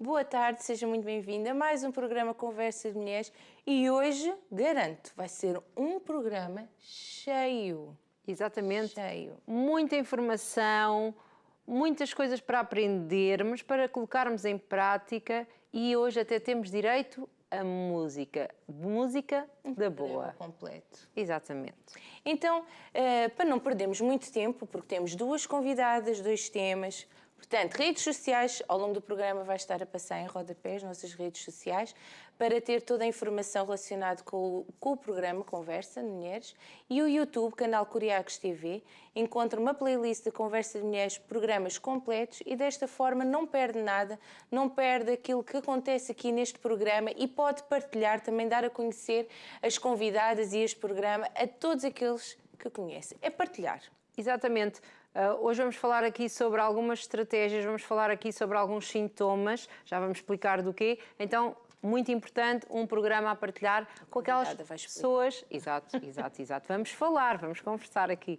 Boa tarde, seja muito bem-vinda a mais um programa Conversa de Mulheres e hoje, garanto, vai ser um programa cheio. Exatamente. Cheio. Muita informação, muitas coisas para aprendermos, para colocarmos em prática e hoje até temos direito a música. Música da boa. Completo. Exatamente. Então, para não perdermos muito tempo, porque temos duas convidadas, dois temas. Portanto, redes sociais, ao longo do programa vai estar a passar em rodapé as nossas redes sociais para ter toda a informação relacionada com o programa Conversa de Mulheres e o YouTube, canal Curiacos TV, encontra uma playlist de Conversa de Mulheres, programas completos e desta forma não perde nada, não perde aquilo que acontece aqui neste programa e pode partilhar, também dar a conhecer as convidadas e este programa a todos aqueles que conhecem. É partilhar. Exatamente. Hoje vamos falar aqui sobre algumas estratégias, vamos falar aqui sobre alguns sintomas, já vamos explicar do quê. Então, muito importante, um programa a partilhar com aquelas pessoas... Exato. Vamos falar, vamos conversar aqui.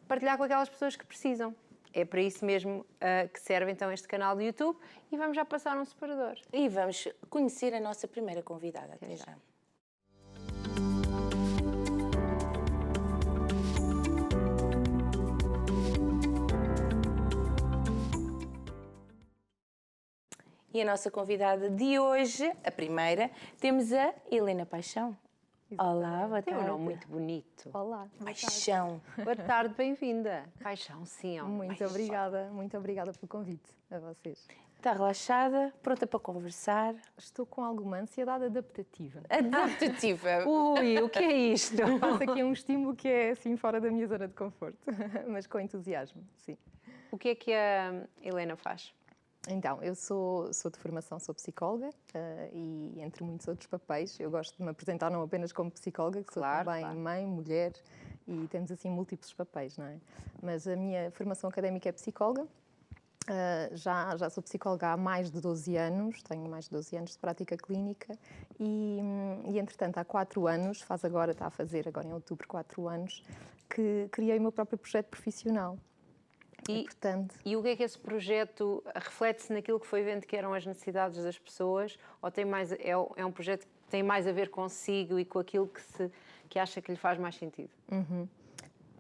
Partilhar com aquelas pessoas que precisam. É para isso mesmo que serve então este canal do YouTube e vamos já passar um separador. E vamos conhecer a nossa primeira convidada. Até já. E a nossa convidada de hoje, a primeira, temos a Helena Paixão. Olá, boa tarde. Tem um nome muito bonito. Olá, Paixão. Boa tarde, bem-vinda. Paixão, sim. muito obrigada pelo convite a vocês. Está relaxada, pronta para conversar? Estou com alguma ansiedade adaptativa. Adaptativa. Ui, o que é isto? Faço aqui um estímulo que é assim fora da minha zona de conforto, mas com entusiasmo, sim. O que é que a Helena faz? Então, eu sou de formação, sou psicóloga e entre muitos outros papéis, eu gosto de me apresentar não apenas como psicóloga, que sou também mãe, mulher e temos assim múltiplos papéis, não é? Mas a minha formação académica é psicóloga, já sou psicóloga há mais de 12 anos, tenho mais de 12 anos de prática clínica e entretanto há 4 anos, está a fazer agora em outubro 4 anos, que criei o meu próprio projeto profissional. E o que é que esse projeto reflete-se naquilo que foi vendo que eram as necessidades das pessoas ou é um projeto que tem mais a ver consigo e com aquilo que acha que lhe faz mais sentido?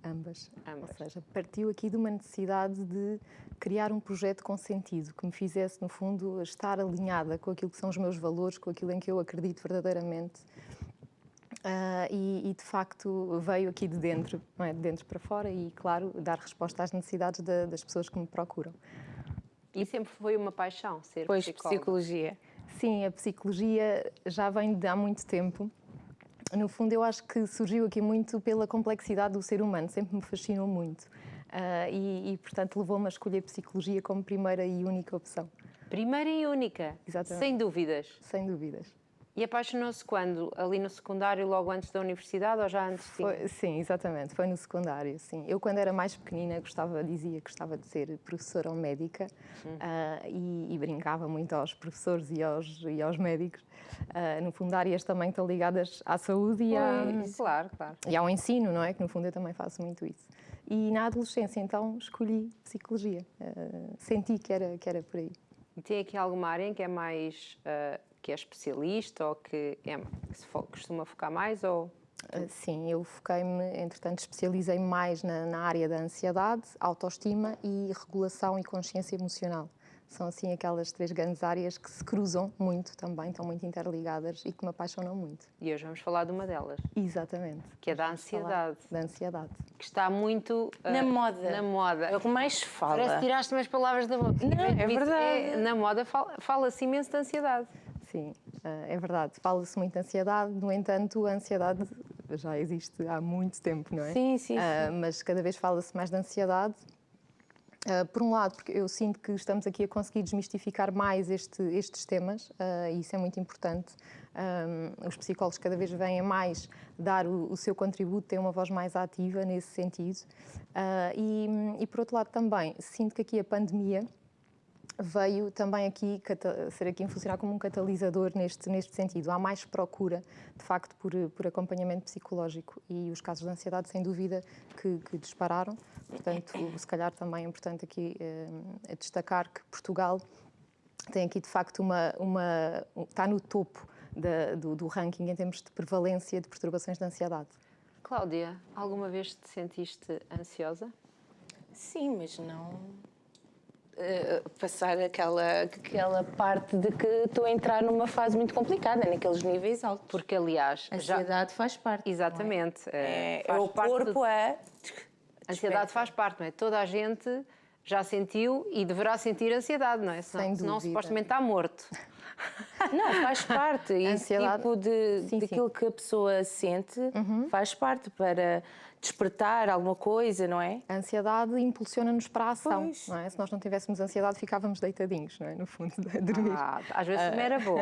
Ambas. Ou seja, partiu aqui de uma necessidade de criar um projeto com sentido, que me fizesse, no fundo, estar alinhada com aquilo que são os meus valores, com aquilo em que eu acredito verdadeiramente. E de facto veio aqui de dentro, não é? De dentro para fora e, claro, dar resposta às necessidades das pessoas que me procuram. E sempre foi uma paixão ser psicóloga? Psicologia. Sim, a psicologia já vem de há muito tempo. No fundo, eu acho que surgiu aqui muito pela complexidade do ser humano, sempre me fascinou muito. Portanto, levou-me a escolher psicologia como primeira e única opção. Primeira e única? Exatamente. Sem dúvidas? Sem dúvidas. E apaixonou-se quando? Ali no secundário, logo antes da universidade ou já antes? Sim, exatamente. Foi no secundário, sim. Eu, quando era mais pequenina, dizia que gostava de ser professora ou médica e brincava muito aos professores e aos médicos. No fundo, áreas também estão ligadas à saúde claro. E ao ensino, não é? Que no fundo eu também faço muito isso. E na adolescência, então, escolhi psicologia. Senti que era por aí. E tem aqui alguma área em que é mais... que é especialista ou que se costuma focar mais? Sim, eu foquei-me, entretanto, especializei mais na área da ansiedade, autoestima e regulação e consciência emocional. São, assim, aquelas 3 grandes áreas que se cruzam muito também, estão muito interligadas e que me apaixonam muito. E hoje vamos falar de uma delas. Exatamente. Que é da ansiedade. Da ansiedade. Que está muito... Na moda. Na moda. É o que mais fala. Parece que tiraste-me as palavras da boca. Não, é verdade. Na moda fala-se imenso de ansiedade. Sim, é verdade. Fala-se muito de ansiedade, no entanto, a ansiedade já existe há muito tempo, não é? Sim. Mas cada vez fala-se mais de ansiedade. Por um lado, porque eu sinto que estamos aqui a conseguir desmistificar mais estes temas, e isso é muito importante. Os psicólogos cada vez vêm a mais dar o seu contributo, têm uma voz mais ativa nesse sentido. E por outro lado também, sinto que aqui a pandemia veio também aqui funcionar como um catalisador neste sentido. Há mais procura, de facto, por acompanhamento psicológico e os casos de ansiedade, sem dúvida, que dispararam. Portanto, se calhar também é importante aqui destacar que Portugal tem aqui de facto está no topo do ranking em termos de prevalência de perturbações de ansiedade. Cláudia, alguma vez te sentiste ansiosa? Sim, mas não passar aquela parte de que estou a entrar numa fase muito complicada, naqueles níveis altos. Porque, aliás, A ansiedade faz parte. exatamente. É faz o parte corpo a... A ansiedade faz parte, não é? Toda a gente já sentiu e deverá sentir ansiedade, não é? Senão supostamente está morto. Não, faz parte. Esse Ansiedade. tipo Sim, daquilo que a pessoa sente faz parte para despertar alguma coisa, não é? A ansiedade impulsiona-nos para a ação, Pois. não é? Se nós não tivéssemos ansiedade, ficávamos deitadinhos, não é? No fundo, a dormir. Às vezes também era bom.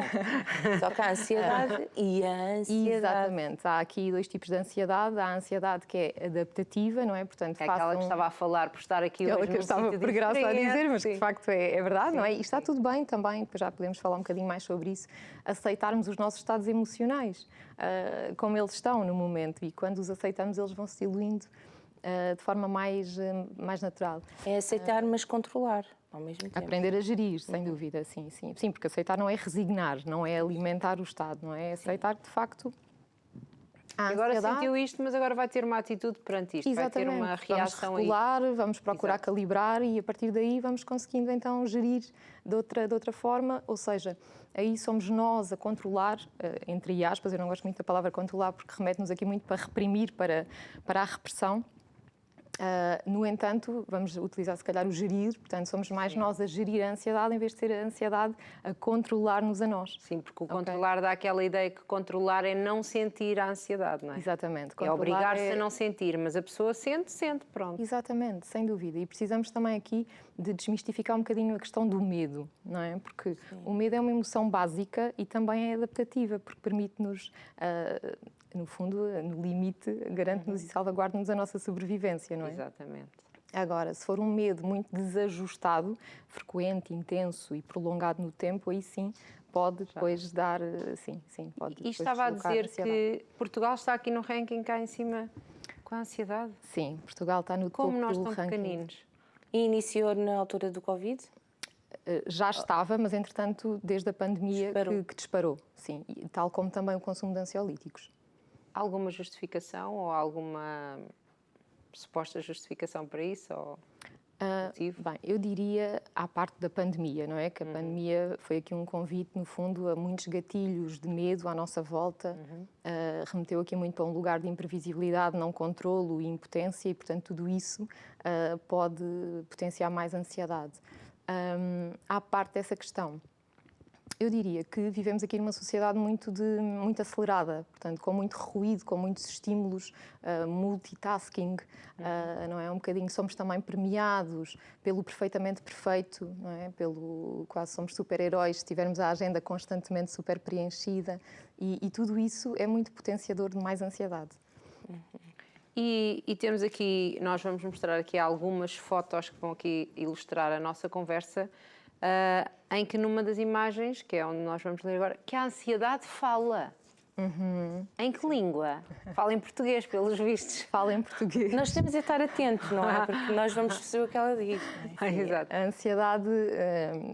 Só que a ansiedade e a ansiedade. Exatamente. Há aqui dois tipos de ansiedade. Há a ansiedade que é adaptativa, não é? Portanto, É aquela que estava a falar por estar aqui aquela hoje que eu num estava sítio por graça a diferente. dizer, mas que Sim. de facto é verdade, não é? E está tudo bem também, depois já podemos falar um bocadinho mais sobre isso, aceitarmos os nossos estados emocionais, como eles estão no momento, e quando os aceitamos eles vão se diluindo de forma mais natural. É aceitar, mas controlar ao mesmo tempo. Aprender a gerir, sem dúvida, sim, sim. Sim, porque aceitar não é resignar, não é alimentar o estado, não é? Aceitar que de facto a Agora ansiedade... sentiu isto, mas agora vai ter uma atitude perante isto. Exatamente. Vai ter uma reação vamos regular, aí. vamos procurar Exato. calibrar e a partir daí vamos conseguindo então gerir de outra forma, ou seja, aí somos nós a controlar, entre aspas, eu não gosto muito da palavra controlar porque remete-nos aqui muito para reprimir, para a repressão. No entanto, vamos utilizar se calhar o gerir, portanto somos mais nós a gerir a ansiedade em vez de ser a ansiedade a controlar-nos a nós. Sim, porque o controlar dá aquela ideia que controlar é não sentir a ansiedade, não é? Exatamente. É obrigar-se a não sentir, mas a pessoa sente, pronto. Exatamente, sem dúvida. E precisamos também aqui de desmistificar um bocadinho a questão do medo, não é? Porque o medo é uma emoção básica e também é adaptativa, porque permite-nos, no fundo, no limite, garante-nos e salvaguarda-nos a nossa sobrevivência, não é? Exatamente. Agora, se for um medo muito desajustado, frequente, intenso e prolongado no tempo, aí sim pode depois dar, sim, pode. E estava a dizer que Portugal está aqui no ranking cá em cima com a ansiedade. Sim, Portugal está no topo Como nós do tão ranking. pequeninos. E iniciou na altura do Covid? Já estava, mas entretanto, desde a pandemia que disparou, sim, e tal como também o consumo de ansiolíticos. Alguma justificação ou alguma suposta justificação para isso? Ou motivo? Bem, eu diria à parte da pandemia, não é? Que a pandemia foi aqui um convite, no fundo, a muitos gatilhos de medo à nossa volta, remeteu aqui muito para um lugar de imprevisibilidade, não controlo e impotência e, portanto, tudo isso pode potenciar mais ansiedade. À parte dessa questão, eu diria que vivemos aqui numa sociedade muito acelerada, portanto, com muito ruído, com muitos estímulos, multitasking, não é? Um bocadinho somos também premiados pelo perfeitamente perfeito, não é? Quase somos super-heróis se tivermos a agenda constantemente super preenchida e tudo isso é muito potenciador de mais ansiedade. E temos aqui, nós vamos mostrar aqui algumas fotos que vão aqui ilustrar a nossa conversa, em que numa das imagens, que é onde nós vamos ler agora, que a ansiedade fala. Em que língua? Fala em português, pelos vistos. Fala em português. Nós temos de estar atentos, não é? Porque nós vamos perceber o que ela diz. Não é? Exato. A ansiedade,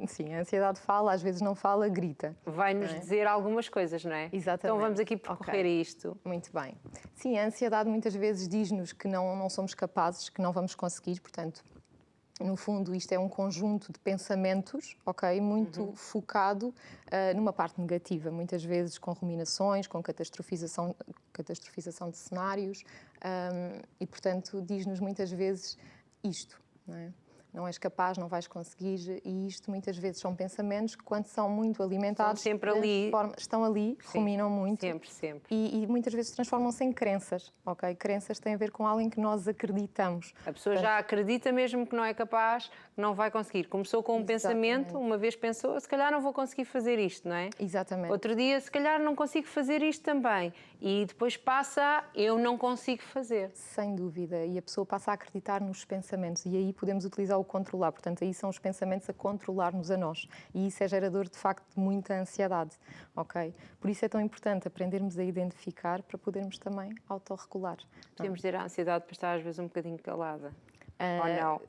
sim, a ansiedade fala, às vezes não fala, grita. Vai-nos dizer algumas coisas, não é? Exatamente. Então vamos aqui percorrer isto. Muito bem. Sim, a ansiedade muitas vezes diz-nos que não somos capazes, que não vamos conseguir, portanto, no fundo, isto é um conjunto de pensamentos, ok, muito focado numa parte negativa, muitas vezes com ruminações, com catastrofização de cenários e, portanto, diz-nos muitas vezes isto, não é? Não és capaz, não vais conseguir, e isto muitas vezes são pensamentos que, quando são muito alimentados, Estão sempre ali. Estão ali, ruminam muito. Sempre. E muitas vezes transformam-se em crenças, ok? Crenças têm a ver com algo em que nós acreditamos. A pessoa já acredita mesmo que não é capaz, que não vai conseguir. Começou com um pensamento, uma vez pensou, se calhar não vou conseguir fazer isto, não é? Exatamente. Outro dia, se calhar não consigo fazer isto também. E depois passa a, eu não consigo fazer. Sem dúvida. E a pessoa passa a acreditar nos pensamentos. E aí podemos utilizar o controlar. Portanto, aí são os pensamentos a controlar-nos a nós. E isso é gerador, de facto, de muita ansiedade, ok? Por isso é tão importante aprendermos a identificar para podermos também autorregular. Podemos dizer a ansiedade para estar às vezes um bocadinho calada. Ou não?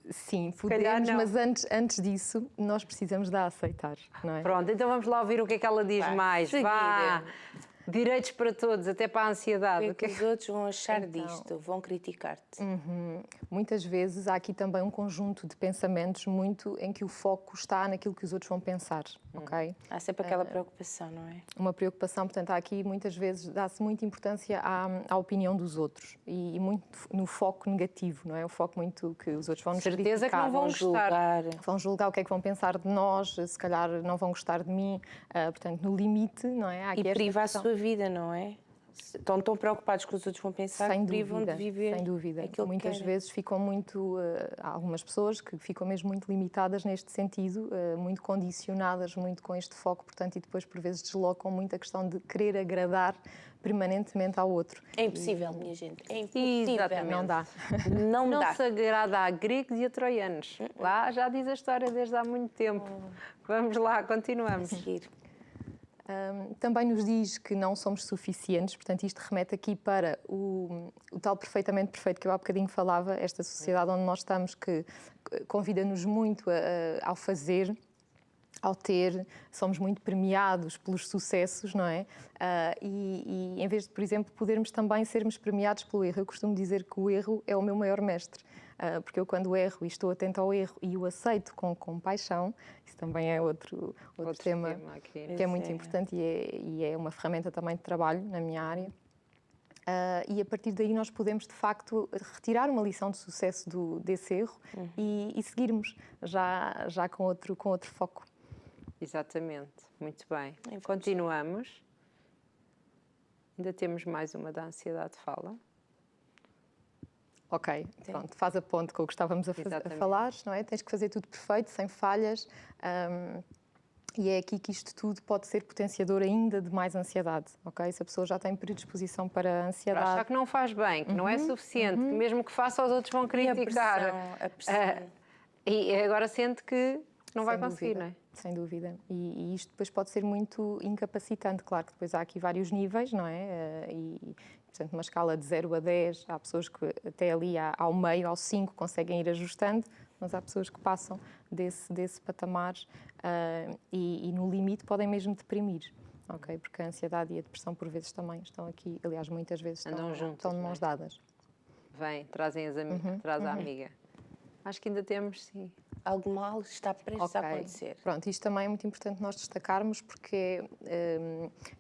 Sim, calhar podemos, não. mas antes disso, nós precisamos de a aceitar, não é? Pronto, então vamos lá ouvir o que é que ela diz mais. seguir. Vá! Direitos para todos, até para a ansiedade. O que é que os outros vão achar disto? Vão criticar-te? Muitas vezes há aqui também um conjunto de pensamentos muito em que o foco está naquilo que os outros vão pensar, ok? Há sempre aquela preocupação, não é? Uma preocupação, portanto, há aqui muitas vezes dá-se muita importância à opinião dos outros e muito no foco negativo, não é? O foco muito que os outros vão nos Certeza que criticar, não vão gostar. vão julgar o que é que vão pensar de nós, se calhar não vão gostar de mim, portanto, no limite, não é? Há aqui E esta priva a questão. sua vida, não é? Estão tão preocupados com os outros vão pensar Sem que privam dúvida, de viver sem dúvida. aquilo Muitas que querem. vezes ficam muito, há algumas pessoas que ficam mesmo muito limitadas neste sentido, muito condicionadas, muito com este foco, portanto, e depois por vezes deslocam muito a questão de querer agradar permanentemente ao outro. É impossível, minha gente. É impossível. Exatamente. Não dá. Não Não dá. se agrada a gregos e a troianos. Lá já diz a história desde há muito tempo. Vamos lá, continuamos. Seguir. Também nos diz que não somos suficientes, portanto, isto remete aqui para o tal perfeitamente perfeito que eu há bocadinho falava, esta sociedade onde nós estamos, que convida-nos muito ao fazer, ao ter, somos muito premiados pelos sucessos, não é? E em vez de, por exemplo, podermos também sermos premiados pelo erro, eu costumo dizer que o erro é o meu maior mestre. Porque eu, quando erro e estou atenta ao erro e o aceito com compaixão, isso também é outro tema aqui. que é muito importante e é uma ferramenta também de trabalho na minha área. E a partir daí nós podemos, de facto, retirar uma lição de sucesso desse erro e seguirmos já com outro foco. Exatamente, muito bem. Continuamos. Ainda temos mais uma da ansiedade fala. Ok, pronto, faz a ponte com o que estávamos a falar, não é? Tens que fazer tudo perfeito, sem falhas, e é aqui que isto tudo pode ser potenciador ainda de mais ansiedade, ok? Se a pessoa já tem predisposição para a ansiedade... Para achar que não faz bem, que não é suficiente, que mesmo que faça os outros vão criticar. A pressão. E agora sente que não vai Sem conseguir, dúvida, não é? Sem dúvida. E isto depois pode ser muito incapacitante. Claro que depois há aqui vários níveis, não é? Portanto, numa escala de 0 a 10, há pessoas que até ali ao meio, ao 5, conseguem ir ajustando, mas há pessoas que passam desse patamar e no limite podem mesmo deprimir. Okay? Porque a ansiedade e a depressão por vezes também estão aqui, aliás, muitas vezes estão de mãos dadas. Vem, trazem as amigas, traz a amiga. Acho que ainda temos, sim. Algo mal está prestes a acontecer. Pronto, isto também é muito importante nós destacarmos porque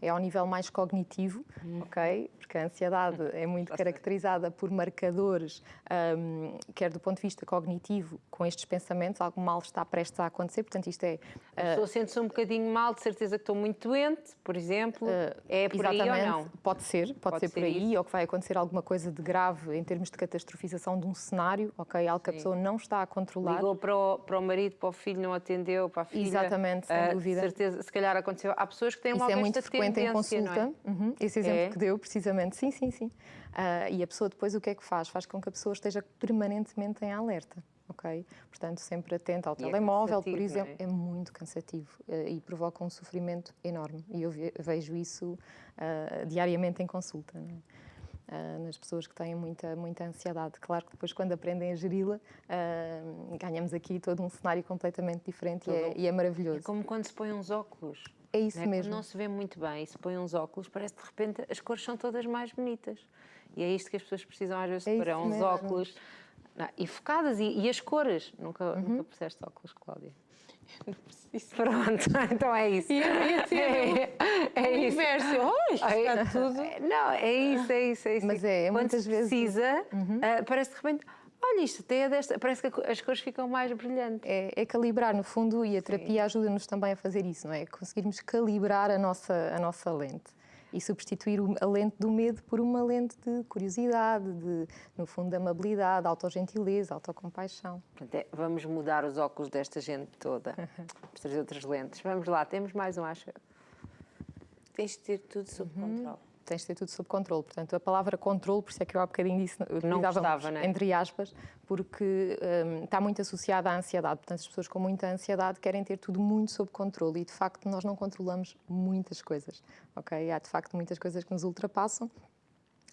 é ao nível mais cognitivo, ok? Porque a ansiedade é muito caracterizada por marcadores, quer do ponto de vista cognitivo, com estes pensamentos, algo mal está prestes a acontecer, portanto isto é... A pessoa sente-se um bocadinho mal, de certeza que estou muito doente, por exemplo, é por aí ou não? Pode ser por aí, isso. ou que vai acontecer alguma coisa de grave em termos de catastrofização de um cenário, ok? Algo que a pessoa não está a controlar. Ligou para o marido, para o filho, não atendeu, para a filha. Exatamente, sem dúvida. Certeza, se calhar aconteceu. Há pessoas que têm uma Isso é muito esta frequente em tendência, consulta. não é? Esse exemplo que deu, precisamente. Sim. E a pessoa depois o que é que faz? Faz com que a pessoa esteja permanentemente em alerta. Ok? Portanto, sempre atenta ao telemóvel, por exemplo. É muito cansativo e provoca um sofrimento enorme. E eu vejo isso diariamente em consulta. Não é? Nas pessoas que têm muita ansiedade. Claro que depois, quando aprendem a geri-la, ganhamos aqui todo um cenário completamente diferente e é maravilhoso. É como quando se põe uns óculos. É isso mesmo. Quando não se vê muito bem e se põe uns óculos, parece que de repente as cores são todas mais bonitas. E é isto que as pessoas precisam às vezes para uns mesmo. óculos. E focadas, e as cores. Nunca puseste óculos, Cláudia? Não preciso. Pronto, então é isso. É isso. Está tudo. Não, é isso. Mas Quando muitas se vezes... precisa, parece de repente, olha isto, até é desta, parece que as cores ficam mais brilhantes. É calibrar, no fundo, e a terapia ajuda-nos também a fazer isso, não é? Conseguirmos calibrar a nossa lente e substituir a lente do medo por uma lente de curiosidade, no fundo, de amabilidade, autogentileza, autocompaixão. Portanto, vamos mudar os óculos desta gente toda. Vamos trazer outras lentes. Vamos lá, temos mais um, acho. Tens de ter tudo sob controle. Tens de ter tudo sob controle. Portanto, a palavra controle, por isso é que eu há bocadinho disse, utilizávamos não é? entre aspas, porque está muito associada à ansiedade. Portanto, as pessoas com muita ansiedade querem ter tudo muito sob controle e, de facto, nós não controlamos muitas coisas, ok? Há, de facto, muitas coisas que nos ultrapassam.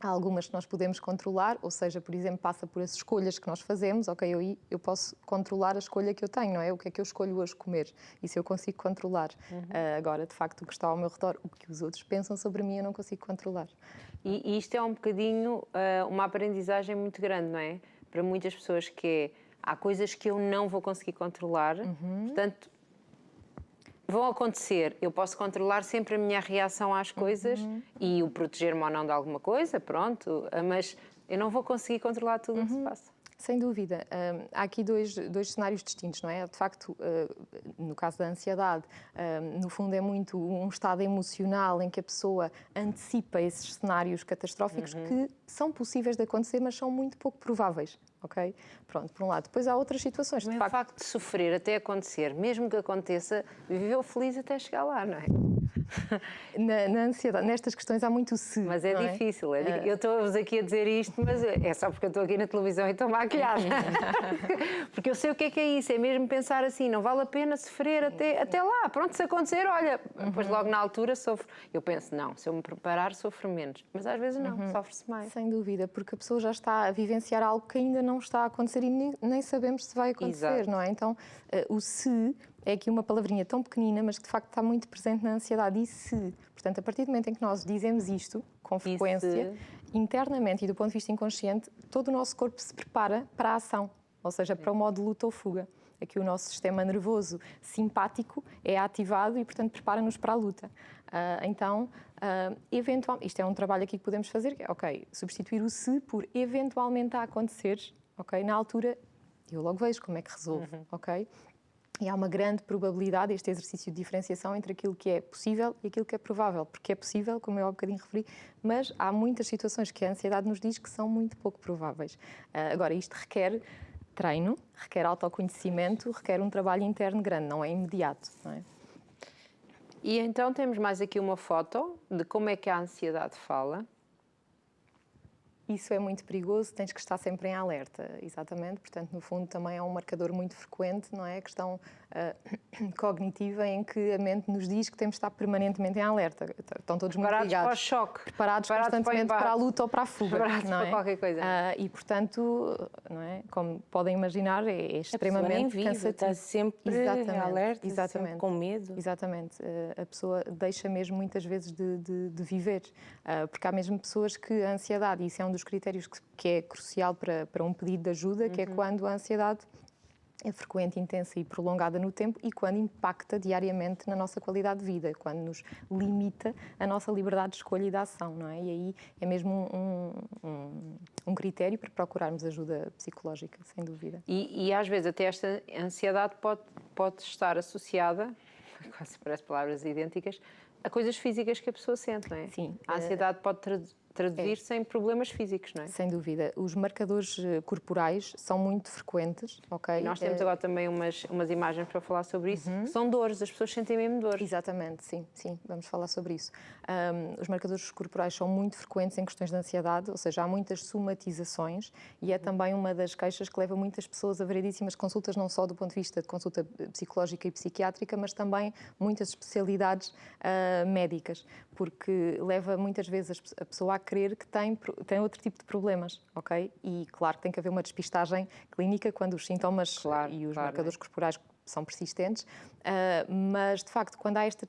Há algumas que nós podemos controlar, ou seja, por exemplo, passa por as escolhas que nós fazemos, ok, eu posso controlar a escolha que eu tenho, não é? O que é que eu escolho hoje comer, isso eu consigo controlar. Agora, de facto, o que está ao meu redor, o que os outros pensam sobre mim, eu não consigo controlar. E isto é um bocadinho uma aprendizagem muito grande, não é? Para muitas pessoas há coisas que eu não vou conseguir controlar, portanto, vão acontecer. Eu posso controlar sempre a minha reação às coisas e o proteger-me ou não de alguma coisa, pronto, mas eu não vou conseguir controlar tudo o que se passa. Sem dúvida. Há aqui dois cenários distintos, não é? De facto, no caso da ansiedade, no fundo é muito um estado emocional em que a pessoa antecipa esses cenários catastróficos que são possíveis de acontecer, mas são muito pouco prováveis. Ok? Pronto, por um lado. Depois há outras situações. O facto de sofrer até acontecer, mesmo que aconteça, viveu feliz até chegar lá, não é? Na ansiedade, nestas questões há muito se. Mas é difícil. Eu estou-vos aqui a dizer isto, mas é só porque eu estou aqui na televisão e estou maquilhada. Porque eu sei o que é isso. É mesmo pensar assim, não vale a pena sofrer até lá. Pronto, se acontecer, olha, depois logo na altura sofro. Eu penso, não, se eu me preparar, sofro menos. Mas às vezes não, sofre-se mais. Sem dúvida, porque a pessoa já está a vivenciar algo que ainda não está a acontecer e nem sabemos se vai acontecer, Exato. não é? Então, o se é aqui uma palavrinha tão pequenina, mas que de facto está muito presente na ansiedade. E se? Portanto, a partir do momento em que nós dizemos isto com frequência, internamente e do ponto de vista inconsciente, todo o nosso corpo se prepara para a ação, ou seja, para o modo luta ou fuga. Aqui o nosso sistema nervoso simpático é ativado e, portanto, prepara-nos para a luta. Eventualmente, isto é um trabalho aqui que podemos fazer, que é, ok, substituir o se por eventualmente a acontecer, ok, na altura eu logo vejo como é que resolvo, ok? E há uma grande probabilidade, este exercício de diferenciação entre aquilo que é possível e aquilo que é provável, porque é possível, como eu há bocadinho referi, mas há muitas situações que a ansiedade nos diz que são muito pouco prováveis. Agora, isto requer treino, requer autoconhecimento, requer um trabalho interno grande, não é imediato, não é? E então temos mais aqui uma foto de como é que a ansiedade fala. Isso é muito perigoso, tens que estar sempre em alerta, exatamente. Portanto, no fundo, também é um marcador muito frequente, não é? A questão cognitiva em que a mente nos diz que temos de estar permanentemente em alerta. Estão todos muito ligados. Preparados para o choque. Preparados constantemente para a luta ou para a fuga. Preparados não é? para qualquer coisa. E, portanto, não é? Como podem imaginar, é extremamente cansativo. Está sempre em alerta, sempre com medo. Exatamente. A pessoa deixa mesmo muitas vezes de viver. Porque há mesmo pessoas que a ansiedade, e isso é um dos critérios que é crucial para um pedido de ajuda, que é quando a ansiedade é frequente, intensa e prolongada no tempo e quando impacta diariamente na nossa qualidade de vida, quando nos limita a nossa liberdade de escolha e de ação, não é? E aí é mesmo um critério para procurarmos ajuda psicológica, sem dúvida. E às vezes até esta ansiedade pode estar associada, quase parece palavras idênticas, a coisas físicas que a pessoa sente, não é? Sim. A ansiedade pode traduzir-se em problemas físicos, não é? Sem dúvida. Os marcadores corporais são muito frequentes, ok? E nós temos agora também umas imagens para falar sobre isso, que são dores, as pessoas sentem mesmo dores. Exatamente, sim, vamos falar sobre isso. Os marcadores corporais são muito frequentes em questões de ansiedade, ou seja, há muitas somatizações e é também uma das queixas que leva muitas pessoas a variedíssimas consultas, não só do ponto de vista de consulta psicológica e psiquiátrica, mas também muitas especialidades médicas, porque leva muitas vezes a pessoa a crer que tem outro tipo de problemas, ok? E claro que tem que haver uma despistagem clínica quando os sintomas e os marcadores corporais são persistentes, mas de facto quando há este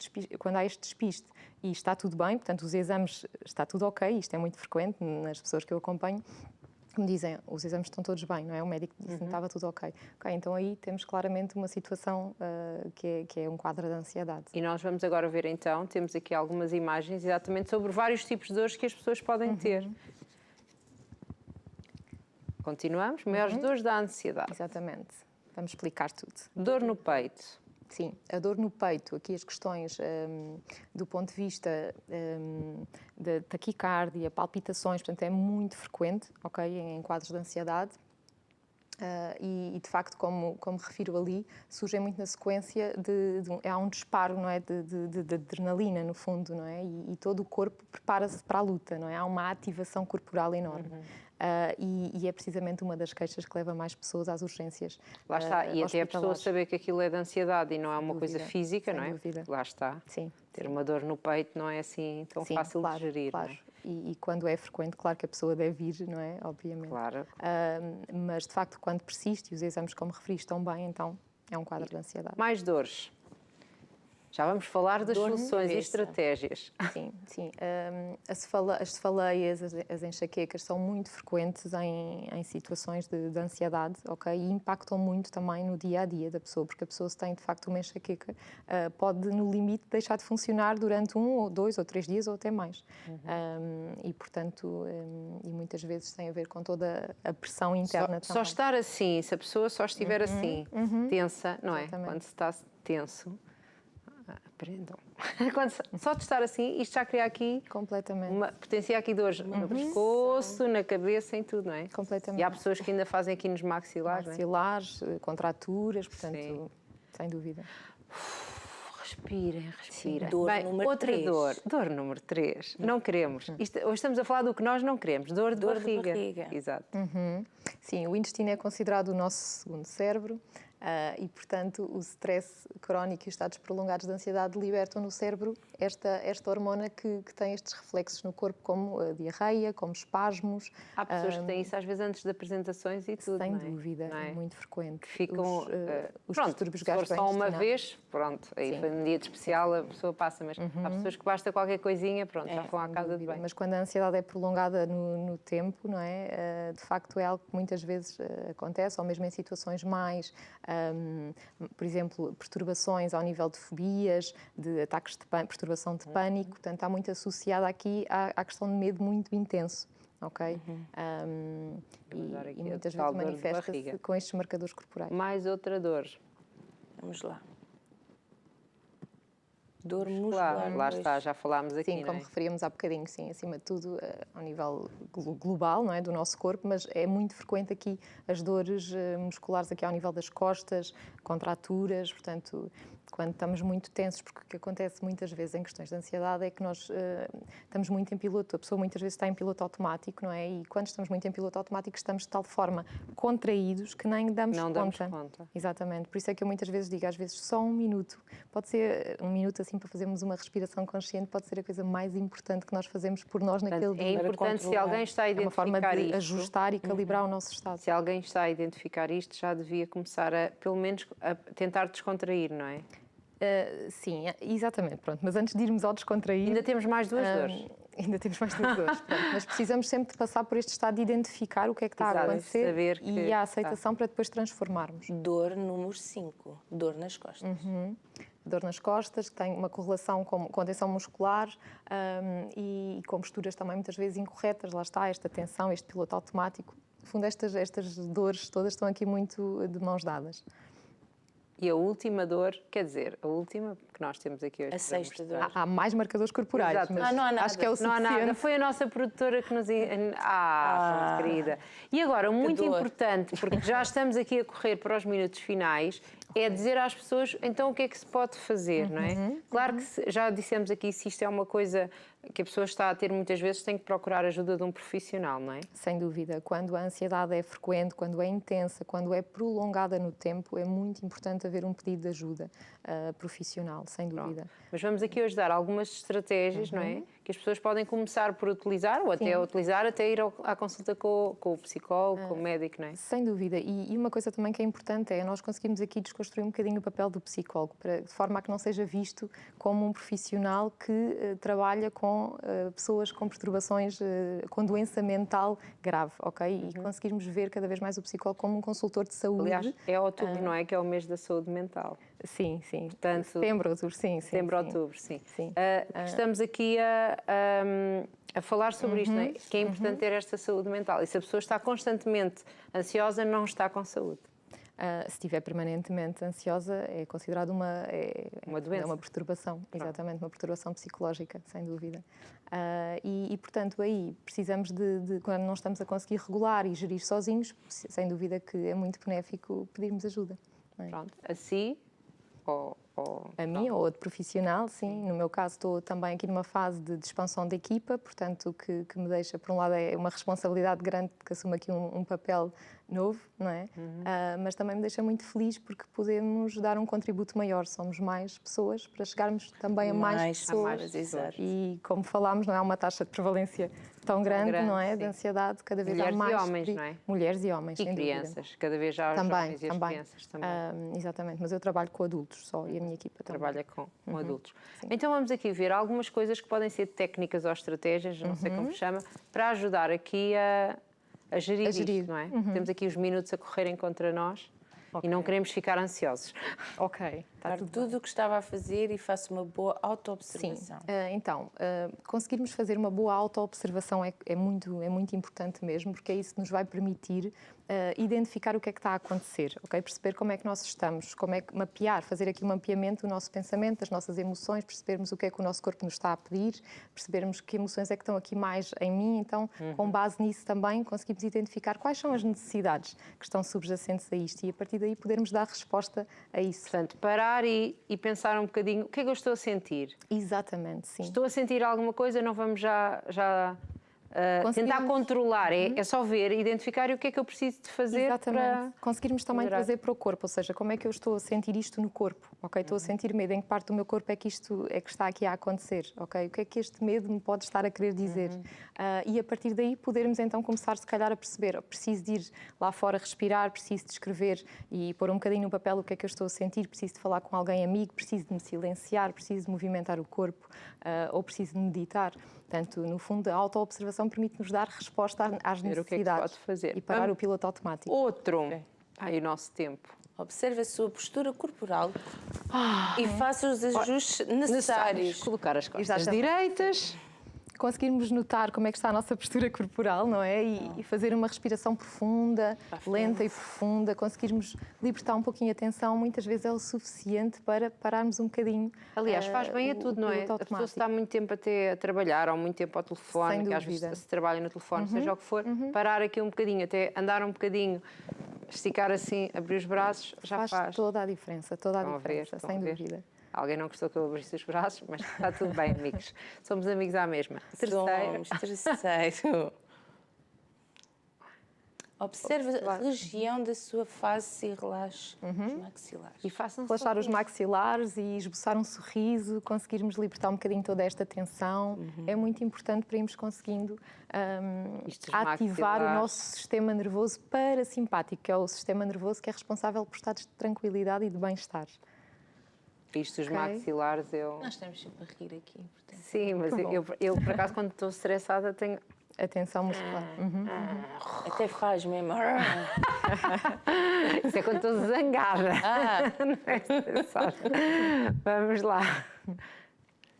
despiste e está tudo bem, portanto os exames está tudo ok, isto é muito frequente nas pessoas que eu acompanho, me dizem, os exames estão todos bem, não é? O médico disse que estava tudo ok. Ok, então aí temos claramente uma situação que é um quadro de ansiedade. E nós vamos agora ver então, temos aqui algumas imagens exatamente sobre vários tipos de dores que as pessoas podem ter. Continuamos? Maiores dores da ansiedade. Exatamente. Vamos explicar tudo. Dor no peito. Sim, a dor no peito, aqui as questões do ponto de vista de taquicardia, palpitações, portanto é muito frequente, ok, em quadros de ansiedade. E de facto, como refiro ali, surgem muito na sequência há um disparo, não é, de adrenalina no fundo, não é, e todo o corpo prepara-se para a luta, não é, há uma ativação corporal enorme. E é precisamente uma das queixas que leva mais pessoas às urgências. Lá está, e até a pessoa saber que aquilo é de ansiedade e não é uma coisa física, não é? Sem dúvida. Lá está. Sim. Ter uma dor no peito não é assim tão fácil de gerir. Claro. Não é? E quando é frequente, claro que a pessoa deve ir, não é? Obviamente. Claro. Mas, de facto, quando persiste e os exames, como referi, estão bem, então é um quadro de ansiedade. Mais dores. Já vamos falar das soluções e estratégias. Sim, sim. As cefaleias, as enxaquecas são muito frequentes em situações de ansiedade, ok? E impactam muito também no dia-a-dia da pessoa, porque a pessoa, se tem de facto uma enxaqueca, pode, no limite, deixar de funcionar durante 1 ou 2 ou 3 dias ou até mais. E, portanto, e muitas vezes tem a ver com toda a pressão interna também. Só estar assim, se a pessoa só estiver assim, tensa, não é? Exatamente. Quando se está tenso... Aprendam. Só de estar assim, isto já cria aqui... Completamente. Potencia aqui dores no pescoço, na cabeça, em tudo, não é? Completamente. E há pessoas que ainda fazem aqui nos maxilares, Maxilares, contraturas, portanto, Sim. sem dúvida. Respirem, respirem. Dor Bem, número outra 3. dor número 3. Não queremos. Hoje estamos a falar do que nós não queremos. Dor de barriga. Exato. Sim, o intestino é considerado o nosso segundo cérebro. E, portanto, o stress crónico e os estados prolongados de ansiedade libertam no cérebro esta hormona que tem estes reflexos no corpo, como a diarreia, como espasmos. Há pessoas que têm isso às vezes antes de apresentações e tudo, Sem não é? dúvida, Não é muito frequente. Que ficam... os pronto, distúrbios se for só uma gastrointestinais. vez, pronto, aí foi um dia de especial, a pessoa passa, mas há pessoas que basta qualquer coisinha, pronto, já vão à casa de banho. Mas quando a ansiedade é prolongada no tempo, não é? De facto é algo que muitas vezes acontece, ou mesmo em situações mais, por exemplo, perturbações ao nível de fobias, de ataques de perturbação de pânico, portanto está muito associada aqui à questão de medo muito intenso. Ok? E muitas vezes manifesta-se com estes marcadores corporais. Mais outra dor. Vamos lá. Dor muscular. Lá está, já falámos aqui, sim, como referíamos há bocadinho, sim, acima de tudo ao nível global, não é, do nosso corpo, mas é muito frequente aqui as dores musculares aqui ao nível das costas, contraturas, portanto, quando estamos muito tensos, porque o que acontece muitas vezes em questões de ansiedade é que nós estamos muito em piloto, a pessoa muitas vezes está em piloto automático, não é? E quando estamos muito em piloto automático estamos de tal forma contraídos que nem damos conta. Exatamente, por isso é que eu muitas vezes digo, às vezes só 1 minuto, pode ser 1 minuto assim para fazermos uma respiração consciente, pode ser a coisa mais importante que nós fazemos por nós naquele dia. É importante, se alguém está a identificar isto... É uma forma de ajustar e calibrar o nosso estado. Se alguém está a identificar isto, já devia começar pelo menos, a tentar descontrair, não é? Sim, exatamente, pronto. Mas antes de irmos ao descontrair... Ainda temos mais 2 dores. Ainda temos mais 2 dores, pronto. Mas precisamos sempre de passar por este estado de identificar o que é que está a acontecer saber e a aceitação para depois transformarmos. Dor número 5, dor nas costas. Dor nas costas, que tem uma correlação com a tensão muscular e com posturas também muitas vezes incorretas. Lá está, esta tensão, este piloto automático. No fundo, estas dores todas estão aqui muito de mãos dadas. E a última dor, quer dizer, a última que nós temos aqui hoje. A sexta dor. Há mais marcadores corporais, Exato. mas não há nada. acho que é o suficiente. Não há nada. Foi a nossa produtora que nos... querida. E agora, muito importante, porque já estamos aqui a correr para os minutos finais, é dizer às pessoas, então, o que é que se pode fazer, não é? Claro que já dissemos aqui, se isto é uma coisa que a pessoa está a ter muitas vezes, tem que procurar a ajuda de um profissional, não é? Sem dúvida. Quando a ansiedade é frequente, quando é intensa, quando é prolongada no tempo, é muito importante haver um pedido de ajuda profissional, sem dúvida. Mas vamos aqui hoje dar algumas estratégias, não é? Que as pessoas podem começar por utilizar, ou até utilizar, até ir à consulta com o psicólogo, com o médico, não é? Sem dúvida. E uma coisa também que é importante é nós conseguimos aqui desconstruir um bocadinho o papel do psicólogo, de forma a que não seja visto como um profissional que trabalha com pessoas com perturbações, com doença mental grave, ok? E conseguirmos ver cada vez mais o psicólogo como um consultor de saúde. Aliás, é outubro, não é? Que é o mês da saúde mental. Sim, sim. Portanto, setembro, outubro, sim. Setembro, outubro, sim. Estamos aqui a falar sobre isto, não é? Que é importante ter esta saúde mental. E se a pessoa está constantemente ansiosa, não está com saúde. Se estiver permanentemente ansiosa, é considerado uma doença. É uma perturbação, exatamente, uma perturbação psicológica, sem dúvida. E, portanto, aí precisamos quando não estamos a conseguir regular e gerir sozinhos, sem dúvida que é muito benéfico pedirmos ajuda. Não é? Pronto, assim, ou A mim ou outro profissional, sim. No meu caso, estou também aqui numa fase de expansão da equipa, portanto, o que me deixa, por um lado, é uma responsabilidade grande, porque assumo aqui um papel novo, não é? Mas também me deixa muito feliz porque podemos dar um contributo maior. Somos mais pessoas para chegarmos também a mais pessoas. Exato. E, como falámos, não é uma taxa de prevalência tão grande, não é? De ansiedade, cada vez há mais. Mulheres e homens, não é? Mulheres e homens, E sem crianças, dúvida. cada vez já há os jovens e as crianças também. Exatamente, mas eu trabalho com adultos só e a minha equipa também. Trabalha com adultos. Sim. Então vamos aqui ver algumas coisas que podem ser técnicas ou estratégias, não sei como se chama, para ajudar aqui a gerir isto, não é? Temos aqui os minutos a correrem contra nós e não queremos ficar ansiosos. Ok, está tudo o que estava a fazer e faço uma boa auto-observação. Sim, então, conseguirmos fazer uma boa auto-observação é muito importante mesmo, porque é isso que nos vai permitir identificar o que é que está a acontecer, ok? Perceber como é que nós estamos, como é que mapear, fazer aqui um mapeamento do nosso pensamento, das nossas emoções, percebermos o que é que o nosso corpo nos está a pedir, percebermos que emoções é que estão aqui mais em mim, então, com base nisso também, conseguimos identificar quais são as necessidades que estão subjacentes a isto e, a partir daí, podermos dar resposta a isso. Portanto, parar e pensar um bocadinho, o que é que eu estou a sentir? Exatamente, sim. Estou a sentir alguma coisa, não vamos já tentar controlar, é só ver, identificar e o que é que eu preciso de fazer. Exatamente. Para conseguirmos também trazer para o corpo, ou seja, como é que eu estou a sentir isto no corpo, ok? Estou a sentir medo, em que parte do meu corpo é que isto é que está aqui a acontecer, ok? O que é que este medo me pode estar a querer dizer? E a partir daí podermos então começar se calhar a perceber, preciso de ir lá fora respirar, preciso de escrever e pôr um bocadinho no papel o que é que eu estou a sentir, preciso de falar com alguém amigo, preciso de me silenciar, preciso de movimentar o corpo ou preciso de meditar. Portanto, no fundo, a auto-observação permite-nos dar resposta às necessidades o que é que pode fazer. E parar o piloto automático. Outro. Ai, o nosso tempo. Observe a sua postura corporal e faça os ajustes necessários. Colocar as costas direitas. Conseguirmos notar como é que está a nossa postura corporal, não é? E fazer uma respiração profunda, lenta e profunda, conseguirmos libertar um pouquinho a tensão, muitas vezes é o suficiente para pararmos um bocadinho. Aliás, faz bem a tudo, não é? A pessoa está muito tempo até a trabalhar ou muito tempo ao telefone, que às vezes se trabalha no telefone, seja o que for, parar aqui um bocadinho, até andar um bocadinho, esticar assim, abrir os braços, já faz. Toda a diferença, sem dúvida. Alguém não gostou que eu abrisse os braços, mas está tudo bem, amigos. Somos amigos à mesma. Terceiro. Observe a região da sua face e relaxe os maxilares. E façam relaxar os maxilares e esboçar um sorriso, conseguirmos libertar um bocadinho toda esta tensão. É muito importante para irmos conseguindo ativar o nosso sistema nervoso parasimpático, que é o sistema nervoso que é responsável por estados de tranquilidade e de bem-estar. Isto, os maxilares, Nós estamos sempre a rir aqui. Portanto. Sim, mas eu, por acaso, quando estou estressada, tenho... Atenção muscular. Até faz mesmo. Isso é quando estou zangada. Não é estressada. Vamos lá.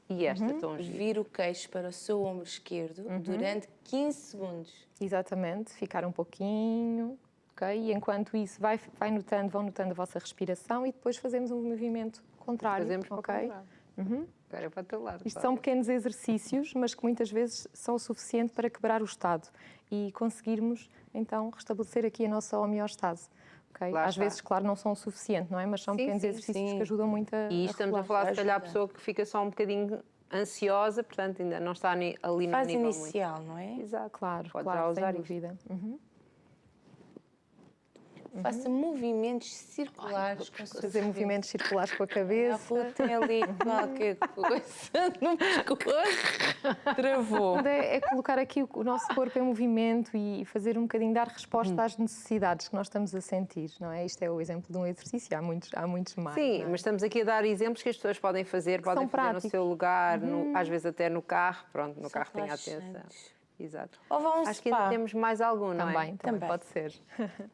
E esta, Vira o queixo para o seu ombro esquerdo durante 15 segundos. Exatamente, ficar um pouquinho... Okay? E enquanto isso vão notando a vossa respiração e depois fazemos um movimento contrário. Fazemos para o contrário. Agora é para o teu lado. Isto são pequenos exercícios, mas que muitas vezes são o suficiente para quebrar o estado e conseguirmos, então, restabelecer aqui a nossa homeostase. Okay? Às vezes, claro, não são o suficiente, não é? Mas são pequenos exercícios que ajudam muito a E estamos a falar, se calhar, a pessoa que fica só um bocadinho ansiosa, portanto, ainda não está ali no nível inicial, muito. Não é? Exato, claro, usar sem dúvida. Faça movimentos circulares. Fazer movimentos circulares com a cabeça. Tem ali qualquer coisa no pescoço. Travou. É colocar aqui o nosso corpo em movimento e fazer um bocadinho, dar resposta às necessidades que nós estamos a sentir, não é? Isto é o exemplo de um exercício, há muitos mais. Sim, mas estamos aqui a dar exemplos que as pessoas podem fazer no seu lugar, às vezes até no carro. Pronto, no carro tem atenção. Exato. Acho que ainda temos mais algum, não é? Também pode ser.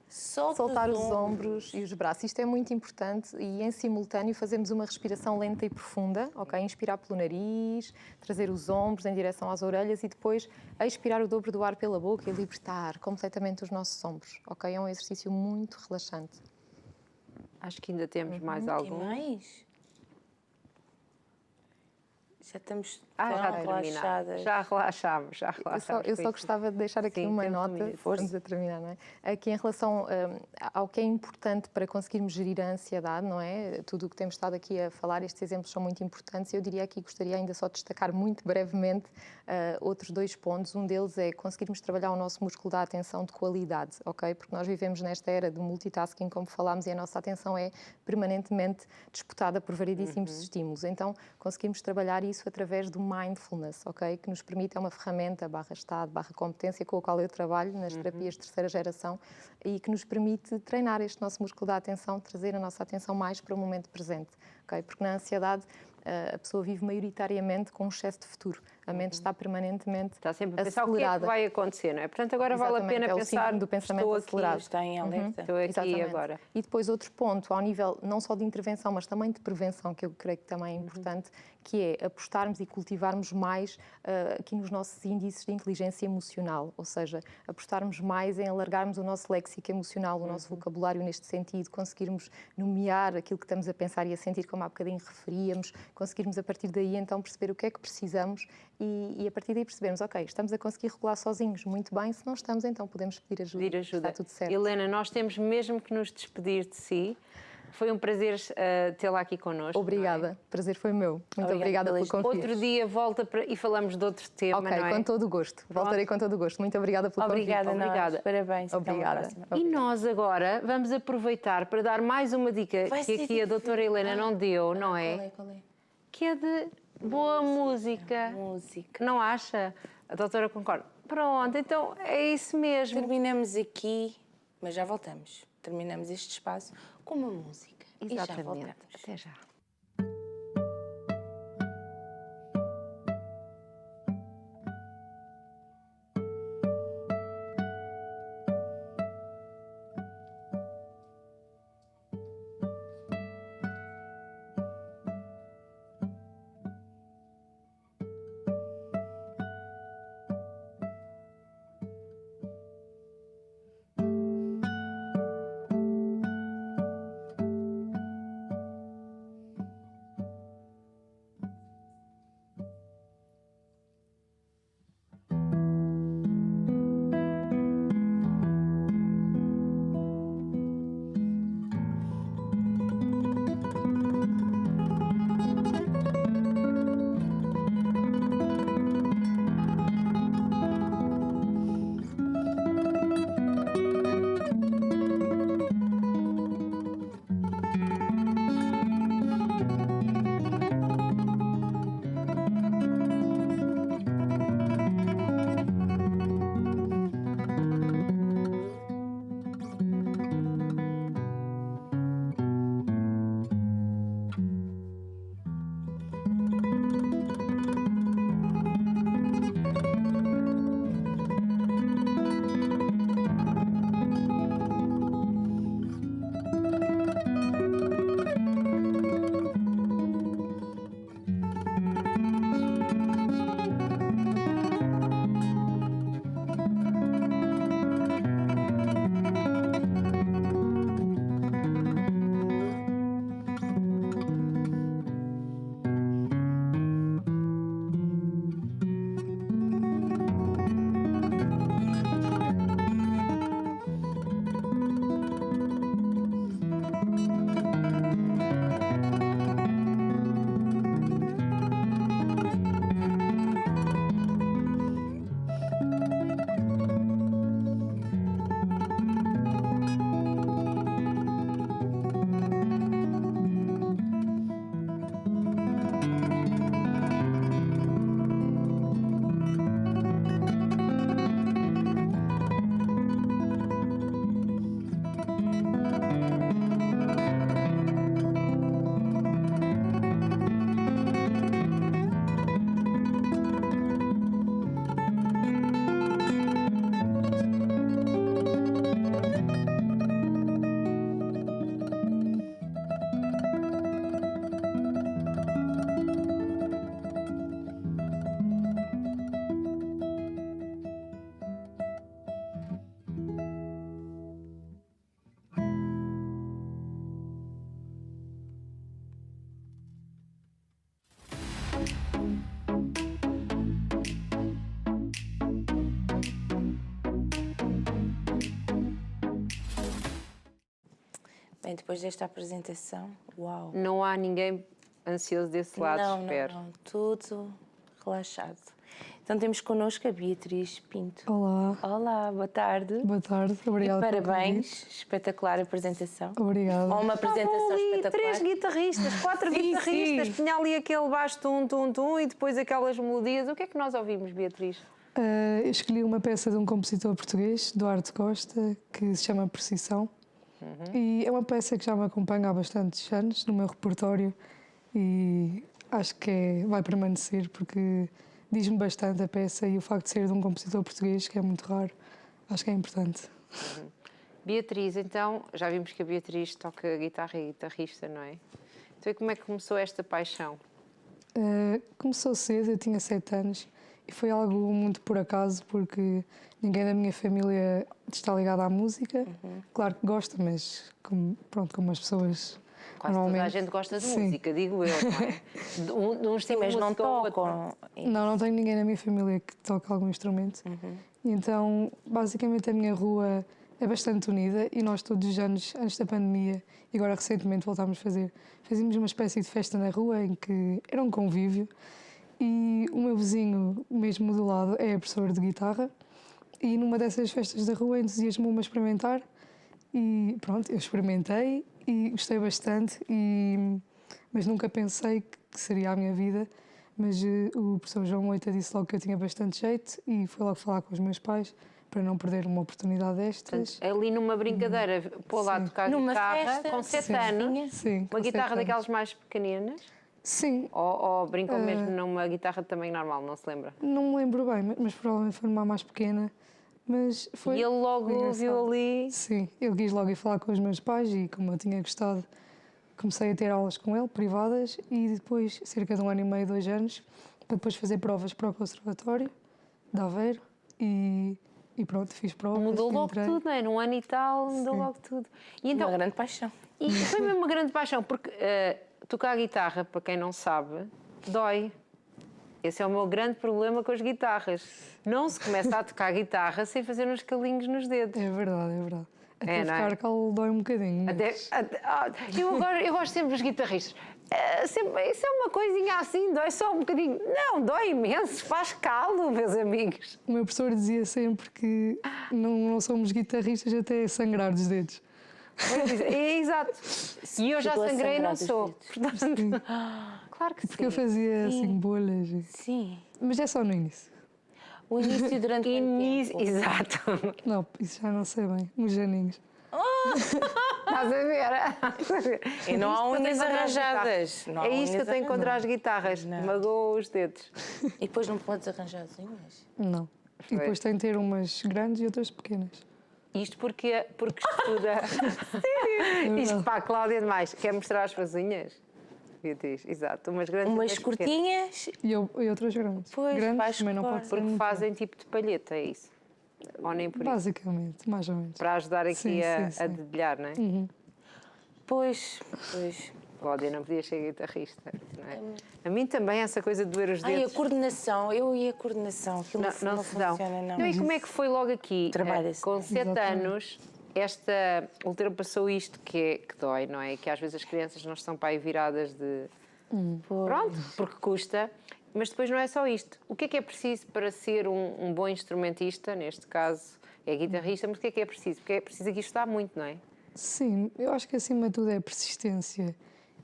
Soltar os ombros e os braços. Isto é muito importante e, em simultâneo, fazemos uma respiração lenta e profunda. Ok? Inspirar pelo nariz, trazer os ombros em direção às orelhas e depois expirar o dobro do ar pela boca e libertar completamente os nossos ombros. Ok? É um exercício muito relaxante. Acho que ainda temos mais algum. Mais? Já estamos Já tão relaxadas. Já relaxámos. Eu só gostava de deixar aqui uma nota, estamos a terminar, não é? Aqui em relação ao que é importante para conseguirmos gerir a ansiedade, não é? Tudo o que temos estado aqui a falar, estes exemplos são muito importantes. Eu diria aqui, gostaria ainda só de destacar muito brevemente outros 2 pontos. Um deles é conseguirmos trabalhar o nosso músculo da atenção de qualidade, ok? Porque nós vivemos nesta era do multitasking, como falámos, e a nossa atenção é permanentemente disputada por variedíssimos estímulos. Então, conseguimos trabalhar isso através do mindfulness, ok? Que nos permite, é uma ferramenta /estado, /competência com a qual eu trabalho nas terapias de terceira geração e que nos permite treinar este nosso músculo da atenção, trazer a nossa atenção mais para o momento presente, ok? Porque na ansiedade a pessoa vive maioritariamente com um excesso de futuro. A mente está permanentemente Está sempre a pensar acelerada. o que é que vai acontecer, não é? Portanto, agora vale a pena pensar do pensamento estou acelerado. aqui, Está em alerta. estou aqui Exatamente. agora. E depois outro ponto, ao nível não só de intervenção, mas também de prevenção, que eu creio que também é importante, que é apostarmos e cultivarmos mais aqui nos nossos índices de inteligência emocional, ou seja, apostarmos mais em alargarmos o nosso léxico emocional, o nosso vocabulário neste sentido, conseguirmos nomear aquilo que estamos a pensar e a sentir, como há bocadinho referíamos, conseguirmos a partir daí então perceber o que é que precisamos e a partir daí percebermos, ok, estamos a conseguir regular sozinhos, muito bem, se não estamos então podemos pedir ajuda. Pedir ajuda. Está tudo certo. Helena, nós temos mesmo que nos despedir de si. Foi um prazer tê-la aqui connosco. Obrigada, o prazer foi meu. Muito obrigada pelo convite. Outro dia volta e falamos de outro tema, Ok, não é? com todo o gosto. Voltarei com todo o gosto. Muito obrigada pelo Obrigada, convite. obrigada. Parabéns. Obrigada. E nós agora vamos aproveitar para dar mais uma dica que aqui a doutora Helena não deu, não é? Qual é? Que é de boa música. Música. Não acha? A doutora concorda. Pronto, então é isso mesmo. Terminamos aqui, mas já voltamos. Terminamos este espaço com uma música. E já Exatamente. voltamos. Até já. depois desta apresentação, uau! Não há ninguém ansioso desse lado, Não, espero. não, tudo relaxado. Então temos connosco a Beatriz Pinto. Olá, Olá, boa tarde. boa tarde, obrigada E pelo parabéns, espetacular apresentação. convite. Obrigada. Ou uma apresentação Ali, espetacular. 3 guitarristas, 4 Sim, guitarristas, sim. punha ali aquele baixo tum, tum, tum e depois aquelas melodias. O que é que nós ouvimos, Beatriz? Eu escolhi uma peça de um compositor português, Duarte Costa, que se chama Precisão. E é uma peça que já me acompanha há bastantes anos no meu repertório e acho que vai permanecer porque diz-me bastante a peça e o facto de ser de um compositor português, que é muito raro, acho que é importante. Beatriz, então, já vimos que a Beatriz toca guitarra e guitarrista, não é? Então, e como é que começou esta paixão? Começou cedo, eu tinha 7 anos e foi algo muito por acaso porque ninguém da minha família está ligado à música. Claro que gosta, mas como as pessoas Quase toda a gente gosta de Sim. música, digo eu, não é? De um Sim, mas não tocam. Não tenho ninguém na minha família que toque algum instrumento. E então, basicamente, a minha rua é bastante unida e nós todos os anos, antes da pandemia, e agora recentemente voltámos a fazíamos uma espécie de festa na rua em que era um convívio e o meu vizinho, mesmo do lado, é professor de guitarra e numa dessas festas da rua entusiasmou-me a experimentar e pronto, eu experimentei e gostei bastante, mas nunca pensei que seria a minha vida. Mas o professor João Moita disse logo que eu tinha bastante jeito e foi logo falar com os meus pais para não perder uma oportunidade destas. Ali numa brincadeira, pôr lá a tocar Numa guitarra, festa, com 7 sim. anos, Sim, com uma 7 guitarra anos. daquelas mais pequeninas, Sim, ou brincam mesmo numa guitarra de tamanho normal, não se lembra? não me lembro bem, mas provavelmente foi numa mais pequena. Mas foi. E ele logo foi engraçado. viu ali. Sim, ele quis logo ir falar com os meus pais e, como eu tinha gostado, comecei a ter aulas com ele, privadas, e depois, cerca de 1 ano e meio, 2 anos, para depois fazer provas para o Conservatório de Aveiro e pronto, fiz provas. Mudou logo entrei. tudo, não é? Num ano e tal, mudou Sim. logo tudo. E então, Uma grande paixão. e foi mesmo uma grande paixão, porque tocar guitarra, para quem não sabe, dói. Esse é o meu grande problema com as guitarras. Não se começa a tocar guitarra sem fazer uns calinhos nos dedos. É verdade, é verdade. Até não é? ficar calo dói um bocadinho. Mas... Eu gosto sempre dos guitarristas. Isso é uma coisinha assim, dói só um bocadinho. Não, dói imenso, faz calo, meus amigos. O meu professor dizia sempre que não somos guitarristas até sangrar dos dedos. É exato. E eu já Ficou a sangrei e sangrar não dos sou. dedos. Portanto, claro que sim. Porque eu fazia assim bolhas. Sim. Mas é só no início. O início durante quanto tempo? Exato. Não, isso já não sei bem. Uns aninhos. Estás a ver? E não há É isto que eu unhas tenho contra as arranjadas. guitarras. Não há É isto que eu unhas tenho contra as guitarras. Não. Magoa os dedos. E depois não podes arranjar as unhas? Não. E depois tem de ter umas grandes e outras pequenas. Isto porque estuda. Sério? Isto para a Cláudia é demais. Quer mostrar as suas unhas? Beatriz, exato. Umas grandes Umas e pequenas. curtinhas, E outras grandes. Pois, grandes vais também não pôr. pode ser Porque muito fazem tipo de palheta, é isso? Ou nem por isso? Basicamente, mais ou menos. Para ajudar aqui Sim, a sim, sim. dedilhar, não é? pois. Cláudia não podia ser guitarrista, não é? A mim também essa coisa de doer os Ai, a dedos. eu e a coordenação, aquilo Não se dão. funciona, não. E como é que foi logo aqui? Trabalha-se, Com não é? 7 Exatamente. anos, ultrapassou isto que dói, não é? Que às vezes as crianças não estão para aí viradas de... Pronto, porque custa. Mas depois não é só isto. O que é preciso para ser um bom instrumentista? Neste caso é guitarrista, mas o que é preciso? Porque é preciso aqui estudar muito, não é? Sim, eu acho que acima de tudo é persistência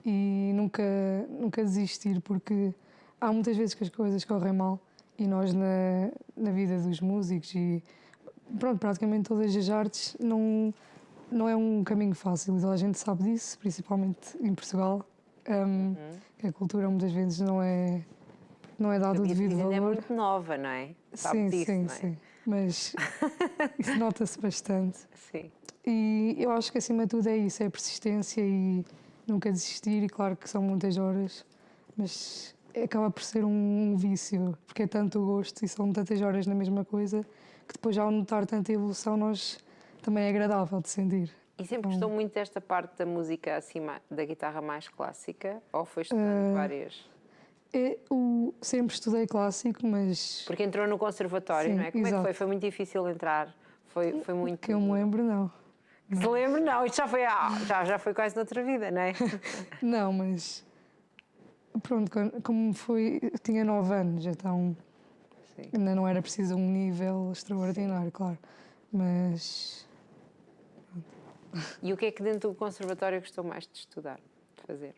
e nunca desistir, porque há muitas vezes que as coisas correm mal e nós na vida dos músicos e pronto, praticamente todas as artes não é um caminho fácil, e toda a gente sabe disso, principalmente em Portugal, que a cultura muitas vezes não é dado o devido Ainda é valor. muito nova, não é? Sabe Sim, disso, sim, não é? sim, mas isso nota-se bastante. Sim. E eu acho que acima de tudo é isso, é persistência e nunca desistir, e claro que são muitas horas, mas acaba por ser um vício, porque é tanto o gosto e são tantas horas na mesma coisa, que depois ao notar tanta evolução também é agradável de sentir. E sempre gostou muito desta parte da música acima da guitarra mais clássica? Ou foi estudando várias? Sempre estudei clássico, mas Porque entrou no conservatório, Sim, não é? Como é que exato. foi? Foi muito difícil entrar? Foi muito... que eu me lembro não. Se lembra? Não, isto já foi quase noutra vida, não é? Não, mas pronto, como foi, eu tinha 9 anos, então Sim. ainda não era preciso um nível extraordinário, claro. Mas E o que é que dentro do conservatório gostou mais de estudar, de fazer?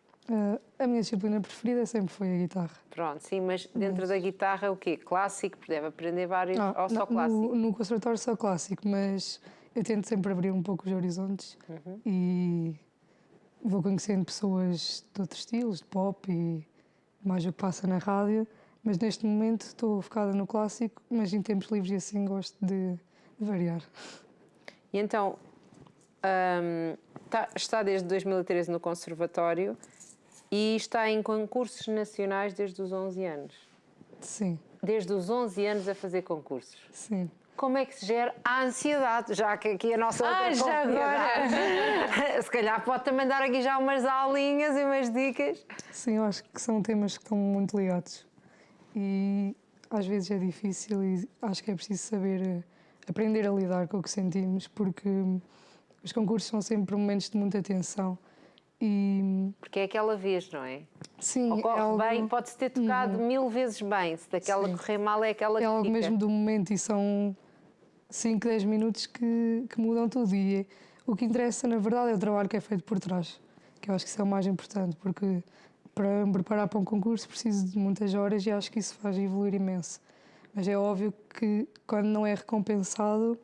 a minha disciplina preferida sempre foi a guitarra. Pronto, sim, mas dentro da guitarra o quê? Clássico, porque deve aprender vários, ou só clássico? No conservatório só clássico, mas eu tento sempre abrir um pouco os horizontes e vou conhecendo pessoas de outros estilos, de pop e mais o que passa na rádio, mas neste momento estou focada no clássico, mas em tempos livres e assim gosto de variar. E então, está desde 2013 no conservatório e está em concursos nacionais desde os 11 anos. Sim, Desde os 11 anos a fazer concursos. sim. Como é que se gera a ansiedade? Já que aqui a nossa outra já convidada, se calhar pode também dar aqui já umas aulinhas e umas dicas. Sim, eu acho que são temas que estão muito ligados e às vezes é difícil e acho que é preciso saber aprender a lidar com o que sentimos, porque os concursos são sempre momentos de muita tensão e Porque é aquela vez, não é? sim, Ocorre é algo, bem, pode-se ter tocado 1000 vezes bem, se daquela Sim. correr mal é aquela é que algo fica. mesmo do momento e são 5, 10 minutos que mudam tudo e o que interessa na verdade é o trabalho que é feito por trás, que eu acho que isso é o mais importante, porque para me preparar para um concurso preciso de muitas horas e acho que isso faz evoluir imenso. Mas é óbvio que quando não é recompensado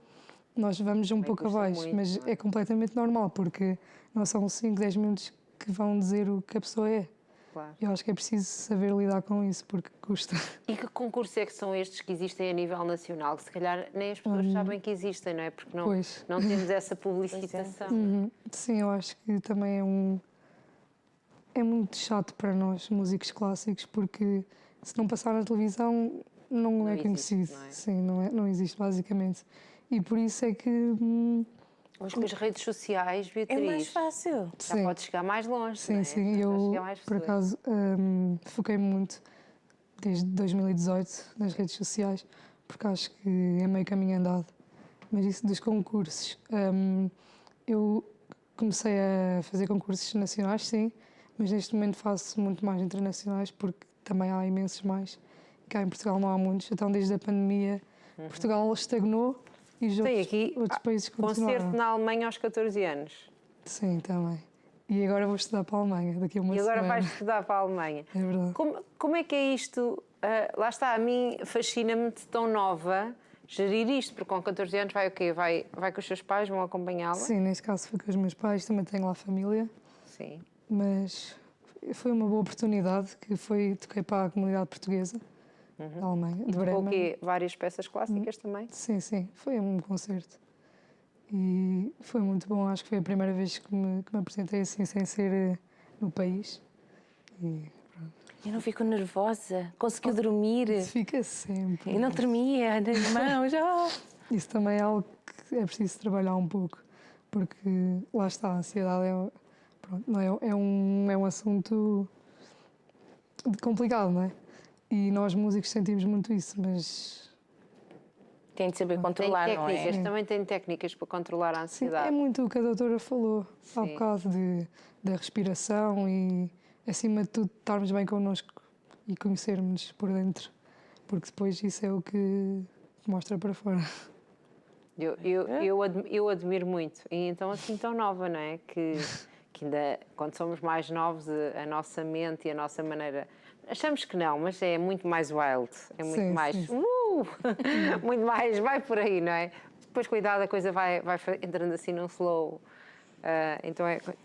nós vamos um pouco custa abaixo, muito, mas não é? é completamente normal, porque não são 5, 10 minutos que vão dizer o que a pessoa é. Claro. Eu acho que é preciso saber lidar com isso, porque custa. E que concursos é que são estes que existem a nível nacional? Que se calhar nem as pessoas sabem que existem, não é? Porque não, Pois. não temos essa publicitação. Sim, eu acho que também é muito chato para nós, músicos clássicos, porque se não passar na televisão não é existe, conhecido. não é? Sim, não existe basicamente. E por isso é que Mas com as redes sociais, É Beatriz, mais fácil. já sim. pode chegar mais longe, não Sim, é? sim, Já eu chega a mais por pessoas. acaso foquei-me muito desde 2018 nas redes sociais, porque acho que é meio caminho andado. Mas isso dos concursos, eu comecei a fazer concursos nacionais, sim, mas neste momento faço muito mais internacionais, porque também há imensos mais. Cá em Portugal não há muitos, então desde a pandemia Portugal estagnou e os Tem outros, aqui outros países continuaram. concerto na Alemanha aos 14 anos. Sim, também. E agora vou estudar para a Alemanha, daqui a uma E agora semana. vais estudar para a Alemanha. É verdade. Como é que é isto? Lá está, a mim fascina-me de tão nova gerir isto, porque com 14 anos vai o quê? Vai com os seus pais, vão acompanhá-la? Sim, neste caso foi com os meus pais, também tenho lá família, Sim. mas foi uma boa oportunidade que toquei para a comunidade portuguesa da Alemanha, de Com o Bremen. quê? Várias peças clássicas também? Sim, foi um concerto. E foi muito bom, acho que foi a primeira vez que me apresentei assim, sem ser no país. E Eu não fico nervosa. Conseguiu dormir. isso fica sempre. E não tremia nas mãos. Oh. Isso também é algo que é preciso trabalhar um pouco, porque lá está, a ansiedade pronto, não é um assunto complicado, não é? E nós músicos sentimos muito isso, mas Tem de saber controlar, Tem não técnicas, é? também tem técnicas para controlar a sim, ansiedade. é muito o que a doutora falou há Sim. bocado da respiração e, acima de tudo, estarmos bem connosco e conhecermos por dentro, porque depois isso é o que mostra para fora. Eu admiro muito. E então, assim, tão nova, não é? Que ainda, quando somos mais novos, a nossa mente e a nossa maneira. Achamos que não, mas é muito mais wild. É muito Sim, mais. sim. Muito mais. Vai por aí, não é? Depois, cuidado, a coisa vai entrando assim num slow.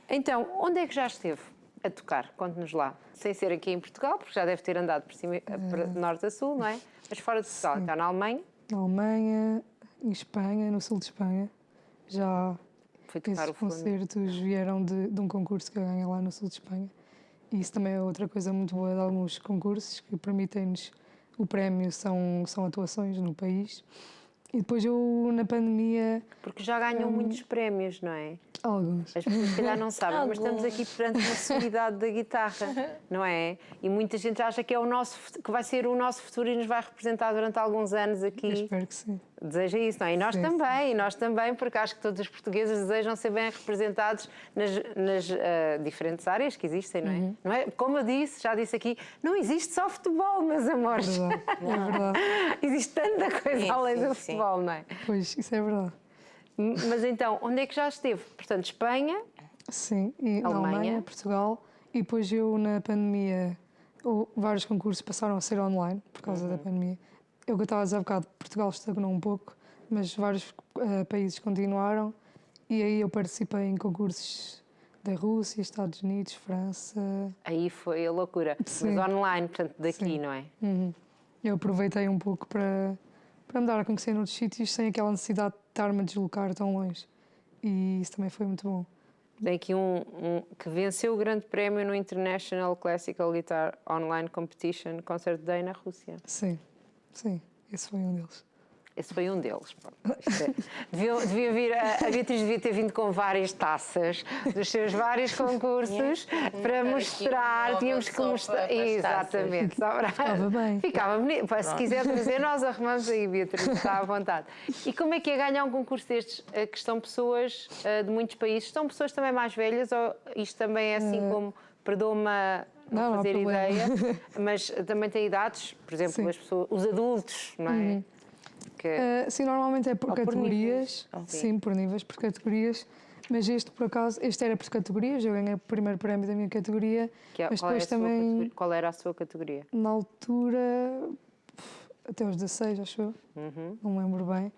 Então, onde é que já esteve a tocar? Conte-nos lá. Sem ser aqui em Portugal, porque já deve ter andado por cima, de norte a sul, não é? Mas fora de Portugal. Então, na Alemanha. Na Alemanha, em Espanha, no sul de Espanha, já Foi tocar esses o Flamengo. concertos vieram de um concurso que eu ganhei lá no sul de Espanha. E isso também é outra coisa muito boa de alguns concursos que permitem-nos o prémio, são atuações no país. E depois eu, na pandemia... Porque já ganham muitos prémios, não é? Alguns. As pessoas se calhar não sabem, mas estamos aqui perante uma celebridade da guitarra, não é? E muita gente acha que, que vai ser o nosso futuro e nos vai representar durante alguns anos aqui. Eu espero que sim. Deseja isso, não é? E nós também, porque acho que todos os portugueses desejam ser bem representados nas diferentes áreas que existem, não é? Não é? Como eu já disse aqui, não existe só futebol, meus amores. É verdade. Existe tanta coisa além do futebol, não é? Pois, isso é verdade. Mas então, onde é que já esteve? Portanto, Espanha? Sim, e na Alemanha, Portugal. E depois eu, na pandemia, vários concursos passaram a ser online, por causa da pandemia. Eu estava a dizer há bocado, Portugal estagnou um pouco, mas vários países continuaram. E aí eu participei em concursos da Rússia, Estados Unidos, França... Aí foi a loucura. Sim. Mas online, portanto, daqui, Sim. não é? Eu aproveitei um pouco para me dar a conhecer noutros sítios sem aquela necessidade de estar-me a deslocar tão longe. E isso também foi muito bom. Tem aqui que venceu o grande prémio no International Classical Guitar Online Competition Concert Day na Rússia. Sim, sim, esse foi um deles. Esse foi um deles. Devia vir, a Beatriz devia ter vindo com várias taças dos seus vários concursos para mostrar. Tínhamos que mostrar. Exatamente. Ficava bem. Ficava bonito. Se quiser trazer, nós arrumamos aí, Beatriz, está à vontade. E como é que é ganhar um concurso destes? Que estão pessoas de muitos países? Estão pessoas também mais velhas ou isto também é assim como, perdoa-me a não fazer ideia, mas também tem idades, por exemplo, os adultos, não é? Sim, normalmente é por categorias. Sim, por níveis, por categorias. Mas este, por acaso, este era por categorias. Eu ganhei o primeiro prémio da minha categoria. Mas depois também... Qual era a sua categoria? Na altura, até aos 16, acho eu. Não me lembro bem.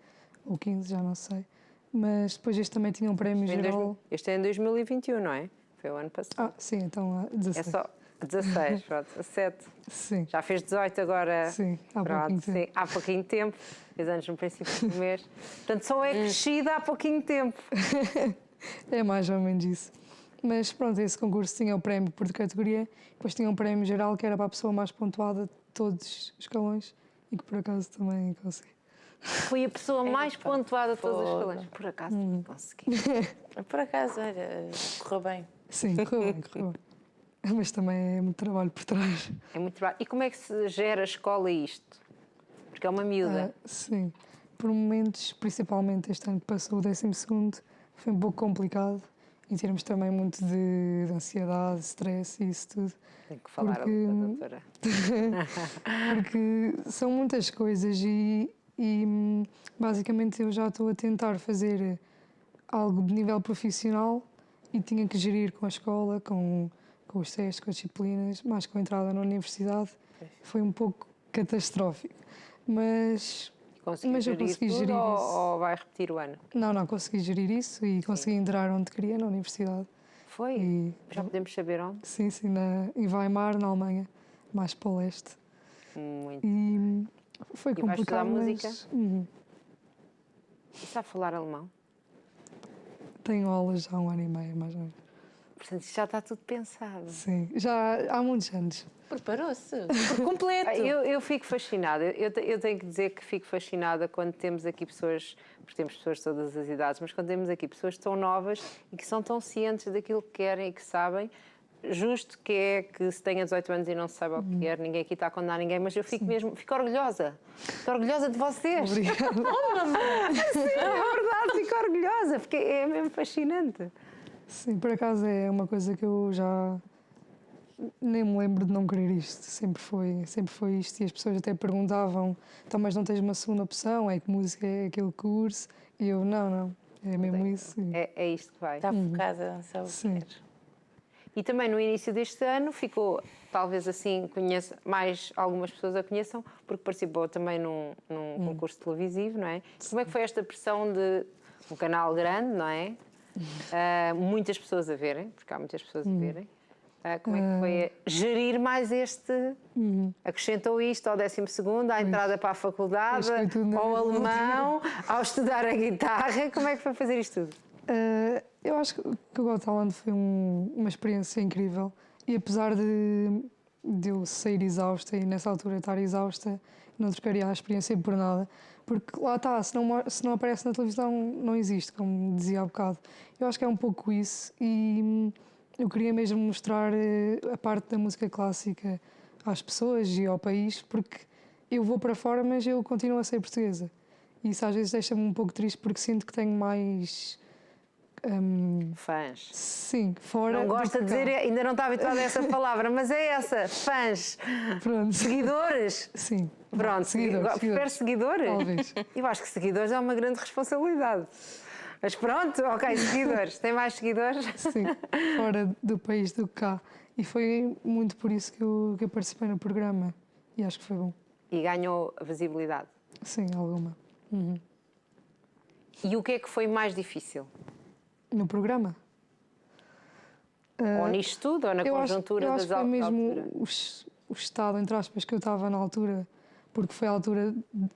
Ou 15, já não sei. Mas depois este também tinha um prémio geral. Este é em 2021, não é? Foi o ano passado. Sim, então 16. É só 16, 17. Sim. Já fez 18 agora. Sim, há pouquinho tempo. Sim, há pouquinho tempo. 2 anos no princípio do mês. Portanto, só é crescida há pouquinho tempo. É mais ou menos isso. Mas pronto, esse concurso tinha o prémio por categoria, depois tinha um prémio geral que era para a pessoa mais pontuada de todos os escalões e que por acaso também consegui. Foi a pessoa mais pontuada de todos os escalões. Por acaso também consegui. Por acaso, olha, correu bem. Sim, correu bem, correu bem. Mas também é muito trabalho por trás. É muito trabalho. E como é que se gera a escola isto? Porque é uma miúda. Sim, por momentos, principalmente este ano que passou, o 12º, foi um pouco complicado, em termos também muito de ansiedade, stress e isso tudo. Tenho que falar porque, a doutora. Porque são muitas coisas e basicamente eu já estou a tentar fazer algo de nível profissional e tinha que gerir com a escola, com os testes, com as disciplinas, mais com a entrada na universidade. Foi um pouco catastrófico. Mas eu consegui gerir isso. Ou vai repetir o ano? Não, consegui gerir isso e consegui entrar onde queria, na universidade. Foi? Já podemos saber onde? Sim, em Weimar, na Alemanha, mais para o leste. Muito. E foi complicado, vais mas... estudar música? E sabe falar alemão? Tenho aulas já há 1 ano e meio, mais ou menos. Portanto, já está tudo pensado. Sim, já há muitos anos. Preparou-se por completo. Eu fico fascinada. Eu tenho que dizer que fico fascinada quando temos aqui pessoas, porque temos pessoas de todas as idades, mas quando temos aqui pessoas tão novas e que são tão cientes daquilo que querem e que sabem. Justo que é que se tenha 18 anos e não se saiba o que quer, ninguém aqui está a condenar ninguém, mas eu fico fico orgulhosa. Fico orgulhosa de vocês. Obrigada. Sim, é verdade, fico orgulhosa, porque é mesmo fascinante. Sim, por acaso é uma coisa que eu já nem me lembro de não querer isto. Sempre foi isto. E as pessoas até perguntavam, então, mas não tens uma segunda opção? É que música é aquele curso? E eu, não, é mesmo isso. É isto que vai. Está focada, sabe o que queres. E também no início deste ano ficou, talvez assim, mais algumas pessoas a conheçam, porque participou também num concurso televisivo, não é? Como é que foi esta pressão de um canal grande, não é? Muitas pessoas a verem, porque há muitas pessoas a verem. Como é que foi gerir mais este? Acrescentou isto ao 12º, à entrada para a faculdade, ao alemão, ao estudar a guitarra. Como é que foi fazer isto tudo? Eu acho que o Got Talent foi uma experiência incrível e apesar de de eu sair exausta e nessa altura estar exausta, não trocaria a experiência por nada. Porque lá está, se não aparece na televisão, não existe, como dizia há bocado. Eu acho que é um pouco isso e eu queria mesmo mostrar a parte da música clássica às pessoas e ao país, porque eu vou para fora, mas eu continuo a ser portuguesa. E isso às vezes deixa-me um pouco triste porque sinto que tenho mais... Fãs. Sim, fora. Não gosta de dizer, ainda não está habituada a essa palavra, mas é essa, fãs. Pronto. Seguidores. Sim. Pronto, prefere seguidores? Talvez. Eu acho que seguidores é uma grande responsabilidade. Mas pronto, ok, seguidores. Tem mais seguidores? Sim, fora do país do que cá. E foi muito por isso que eu participei no programa. E acho que foi bom. E ganhou visibilidade? Sim, alguma. Uhum. E o que é que foi mais difícil? No programa? Ou nisto tudo, ou na conjuntura eu acho das que foi mesmo altura? o estado, entre aspas, que eu estava na altura, porque foi a altura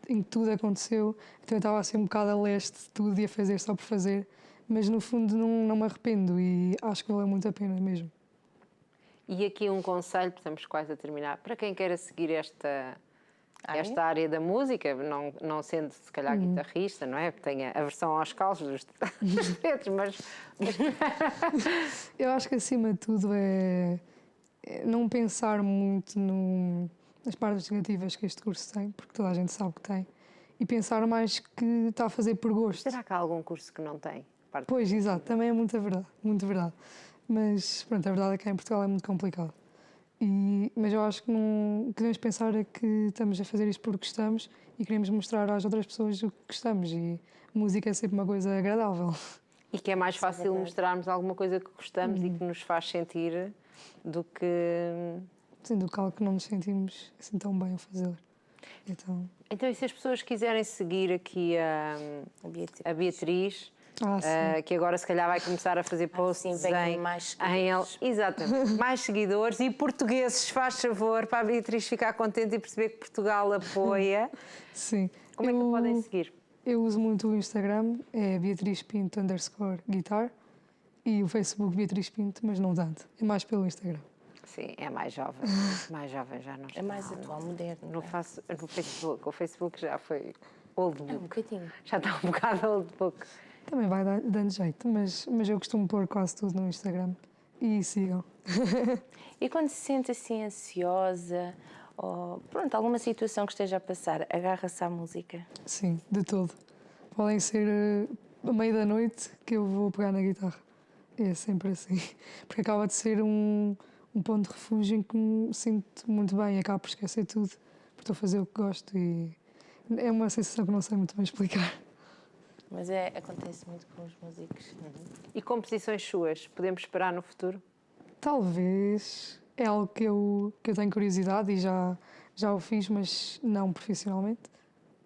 em que tudo aconteceu, então eu estava assim um bocado a leste de tudo e a fazer só por fazer, mas no fundo não me arrependo e acho que valeu muito a pena mesmo. E aqui um conselho, estamos quase a terminar, para quem queira seguir esta área da música, não sendo se calhar guitarrista, não é? Porque tenha aversão aos calços dos dedos, mas... Eu acho que acima de tudo é não pensar muito nas partes negativas que este curso tem, porque toda a gente sabe que tem, e pensar mais que está a fazer por gosto. Será que há algum curso que não tem? Pois, exato, também é muita verdade, muito verdade. Mas pronto, a verdade é que em Portugal é muito complicado. Mas eu acho que não queremos pensar é que estamos a fazer isto porque gostamos e queremos mostrar às outras pessoas o que gostamos, e música é sempre uma coisa agradável. E que é mais fácil mostrarmos alguma coisa que gostamos e que nos faz sentir do que... Sim, do que algo que não nos sentimos assim tão bem a fazer. Então, e se as pessoas quiserem seguir aqui a Beatriz, que agora se calhar vai começar a fazer posts exatamente, mais seguidores e portugueses, faz favor, para a Beatriz ficar contente e perceber que Portugal apoia. Sim. Como é que podem seguir? Eu uso muito o Instagram, é Beatriz Pinto _guitar, e o Facebook Beatriz Pinto, mas não tanto, é mais pelo Instagram. Sim, é mais jovem. Mais jovem já não está. É mais atual, moderno. Não faço no Facebook. O Facebook já foi old book. É um bocadinho. Já está um bocado old book. Também vai dando jeito, mas eu costumo pôr quase tudo no Instagram. E sigam. E quando se sente assim ansiosa, ou pronto, alguma situação que esteja a passar, agarra-se à música? Sim, de todo. Podem ser à meia da noite que eu vou pegar na guitarra. É sempre assim. Porque acaba de ser um ponto de refúgio em que me sinto muito bem e acabo por esquecer tudo, porque estou a fazer o que gosto e é uma sensação que não sei muito bem explicar. Mas acontece muito com os músicos. E composições suas, podemos esperar no futuro? Talvez. É algo que eu tenho curiosidade e já o fiz, mas não profissionalmente.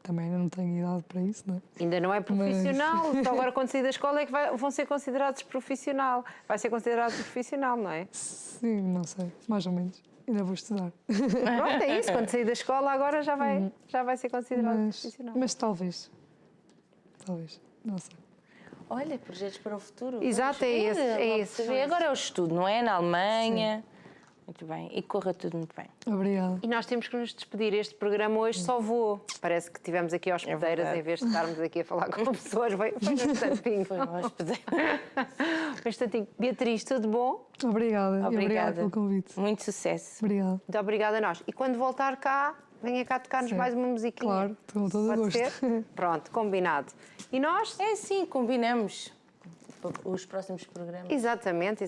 Também ainda não tenho idade para isso, não é? Ainda não é profissional, só agora quando sair da escola é que vão ser considerados profissional. Vai ser considerado profissional, não é? Sim, não sei, mais ou menos. Ainda vou estudar. Pronto, é isso, quando sair da escola agora já vai ser considerado profissional. Mas talvez, não sei. Olha, projetos para o futuro. Exato, é esse. Agora é o estudo, não é? Na Alemanha. Sim. Muito bem, e corra tudo muito bem. Obrigada. E nós temos que nos despedir. Este programa hoje só voou. Parece que tivemos aqui hospedeiras em vez de estarmos aqui a falar com pessoas. Foi um instantinho. Foi um hospedeiro. Um instantinho. Beatriz, tudo bom? Obrigada. Obrigada pelo convite. Muito sucesso. Obrigada. Muito obrigada a nós. E quando voltar cá, venha cá tocar-nos mais uma musiquinha. Claro, estou com todo o gosto. Ser? Pronto, combinado. E nós? É sim, combinamos. Os próximos programas. Exatamente.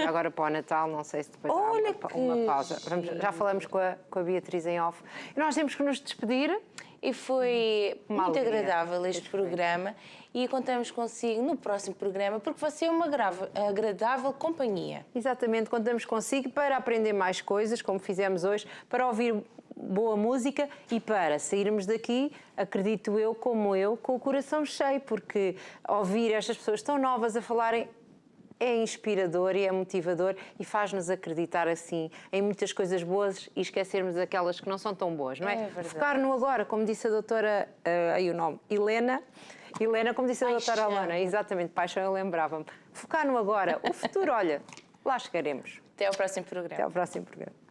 Agora para o Natal, não sei se depois há uma pausa. Já falamos com a Beatriz em off. E nós temos que nos despedir. E foi muito agradável este programa e contamos consigo no próximo programa porque você é uma agradável companhia. Exatamente, contamos consigo para aprender mais coisas, como fizemos hoje, para ouvir boa música e para sairmos daqui, acredito eu, como eu, com o coração cheio, porque ouvir estas pessoas tão novas a falarem é inspirador e é motivador e faz-nos acreditar assim em muitas coisas boas e esquecermos aquelas que não são tão boas, não é? Focar no agora, como disse a doutora, aí o nome, Helena, como disse a doutora Alana, exatamente, paixão eu lembrava-me. Focar no agora, o futuro, olha, lá chegaremos. Até ao próximo programa. Até ao próximo programa.